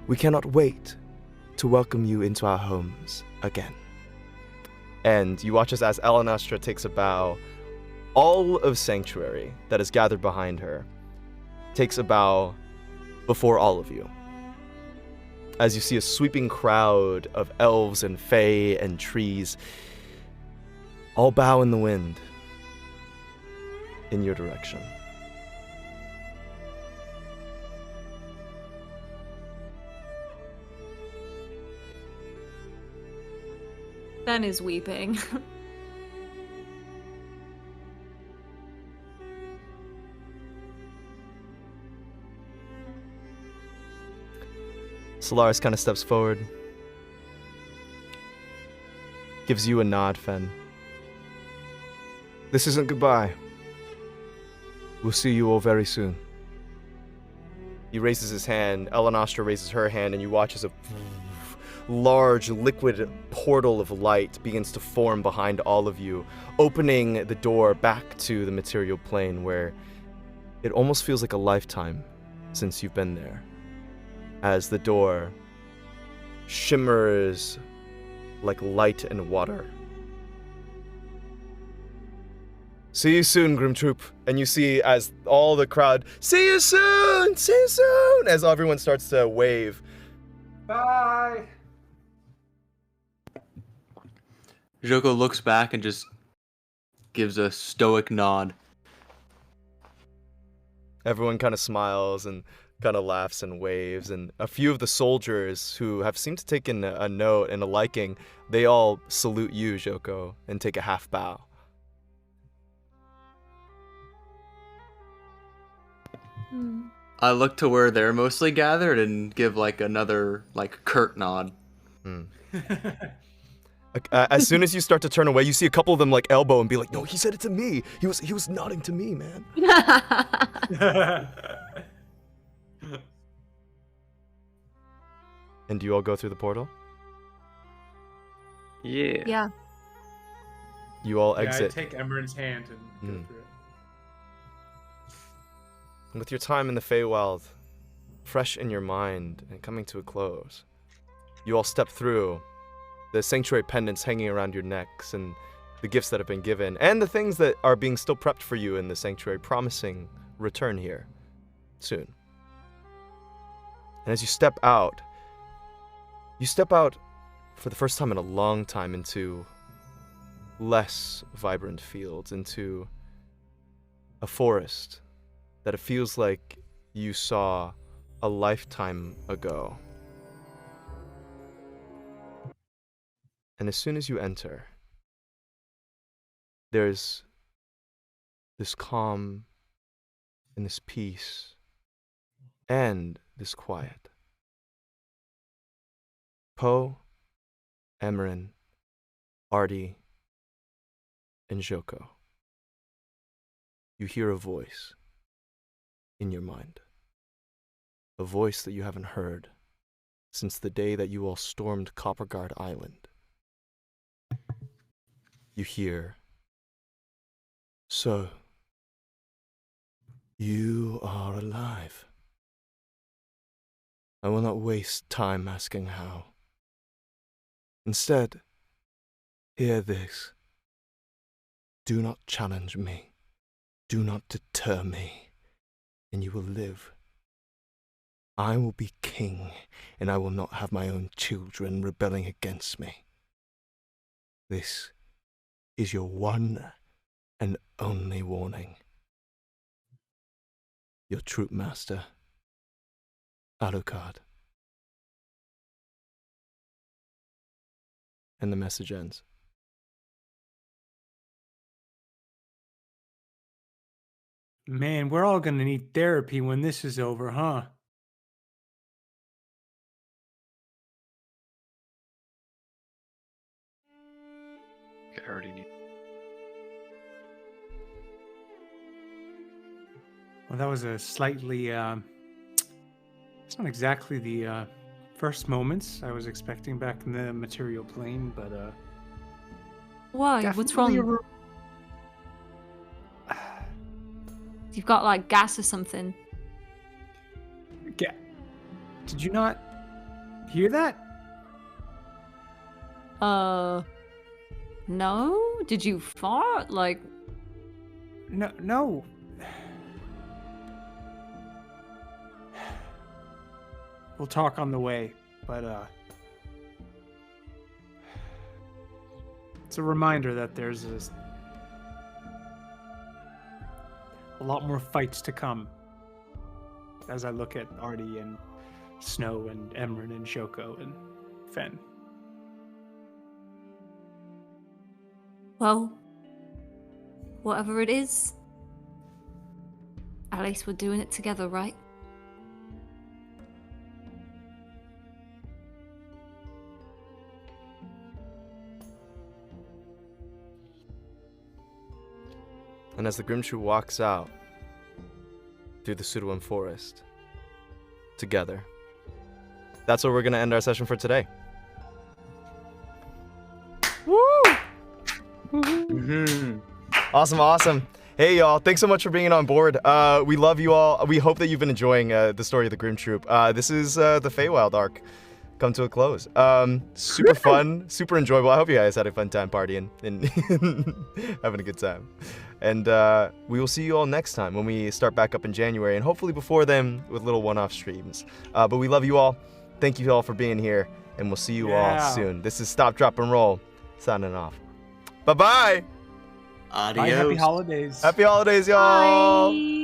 we cannot wait to welcome you into our homes again. And you watch as Elenastra takes a bow. All of Sanctuary that is gathered behind her takes a bow before all of you. As you see a sweeping crowd of elves and fae and trees all bow in the wind in your direction. Ben is weeping. Solaris kind of steps forward, gives you a nod, Fen. This isn't goodbye. We'll see you all very soon. He raises his hand, Elenastra raises her hand, and you watch as a large liquid portal of light begins to form behind all of you, opening the door back to the material plane where it almost feels like a lifetime since you've been there. As the door shimmers like light and water. See you soon, Grim Troop. And you see as all the crowd, see you soon, as everyone starts to wave. Bye. Joko looks back and just gives a stoic nod. Everyone kind of smiles and kind of laughs and waves, and a few of the soldiers who have seemed to take in a note and a liking, they all salute you, Joko, and take a half bow. I look to where they're mostly gathered and give another curt nod. As soon as you start to turn away, you see a couple of them elbow and be like, "No, he said it to me. He was nodding to me, man." And do you all go through the portal? Yeah. Yeah. You all I exit. take Emran's hand and go through it. With your time in the Feywild fresh in your mind and coming to a close, you all step through the sanctuary pendants hanging around your necks and the gifts that have been given and the things that are being still prepped for you in the sanctuary, promising return here soon. And as you step out for the first time in a long time into less vibrant fields, into a forest that it feels like you saw a lifetime ago. And as soon as you enter, there's this calm and this peace and this quiet. Poe, Emran, Artie, and Joko. You hear a voice in your mind. A voice that you haven't heard since the day that you all stormed Copperguard Island. You hear, "So, you are alive. I will not waste time asking how. Instead, hear this. Do not challenge me. Do not deter me, and you will live. I will be king, and I will not have my own children rebelling against me. This is your one and only warning. Your troop master, Alucard." And the message ends. Man, we're all gonna need therapy when this is over, huh? I already need. Well, that was a slightly, it's not exactly the first moments I was expecting back in the material plane, but Why? What's definitely wrong? You've got like gas or something. Did you not hear that? No? Did you fart? Like, No. We'll talk on the way, but it's a reminder that there's a lot more fights to come. As I look at Artie and Snow and Emran and Shoko and Fen. well, whatever it is, at least we're doing it together, right? And as the Grimshoe walks out through the Sudoan forest, together, that's where we're going to end our session for today. Awesome. Hey, y'all. Thanks so much for being on board. We love you all. We hope that you've been enjoying the story of the Grim Troop. This is the Feywild arc come to a close. Super fun, super enjoyable. I hope you guys had a fun time partying and having a good time. And we will see you all next time when we start back up in January, and hopefully before then with little one-off streams. But we love you all. Thank you all for being here, and we'll see you all soon. This is Stop, Drop, and Roll signing off. Bye-bye. Adios. Bye, happy holidays. Happy holidays, y'all. Bye.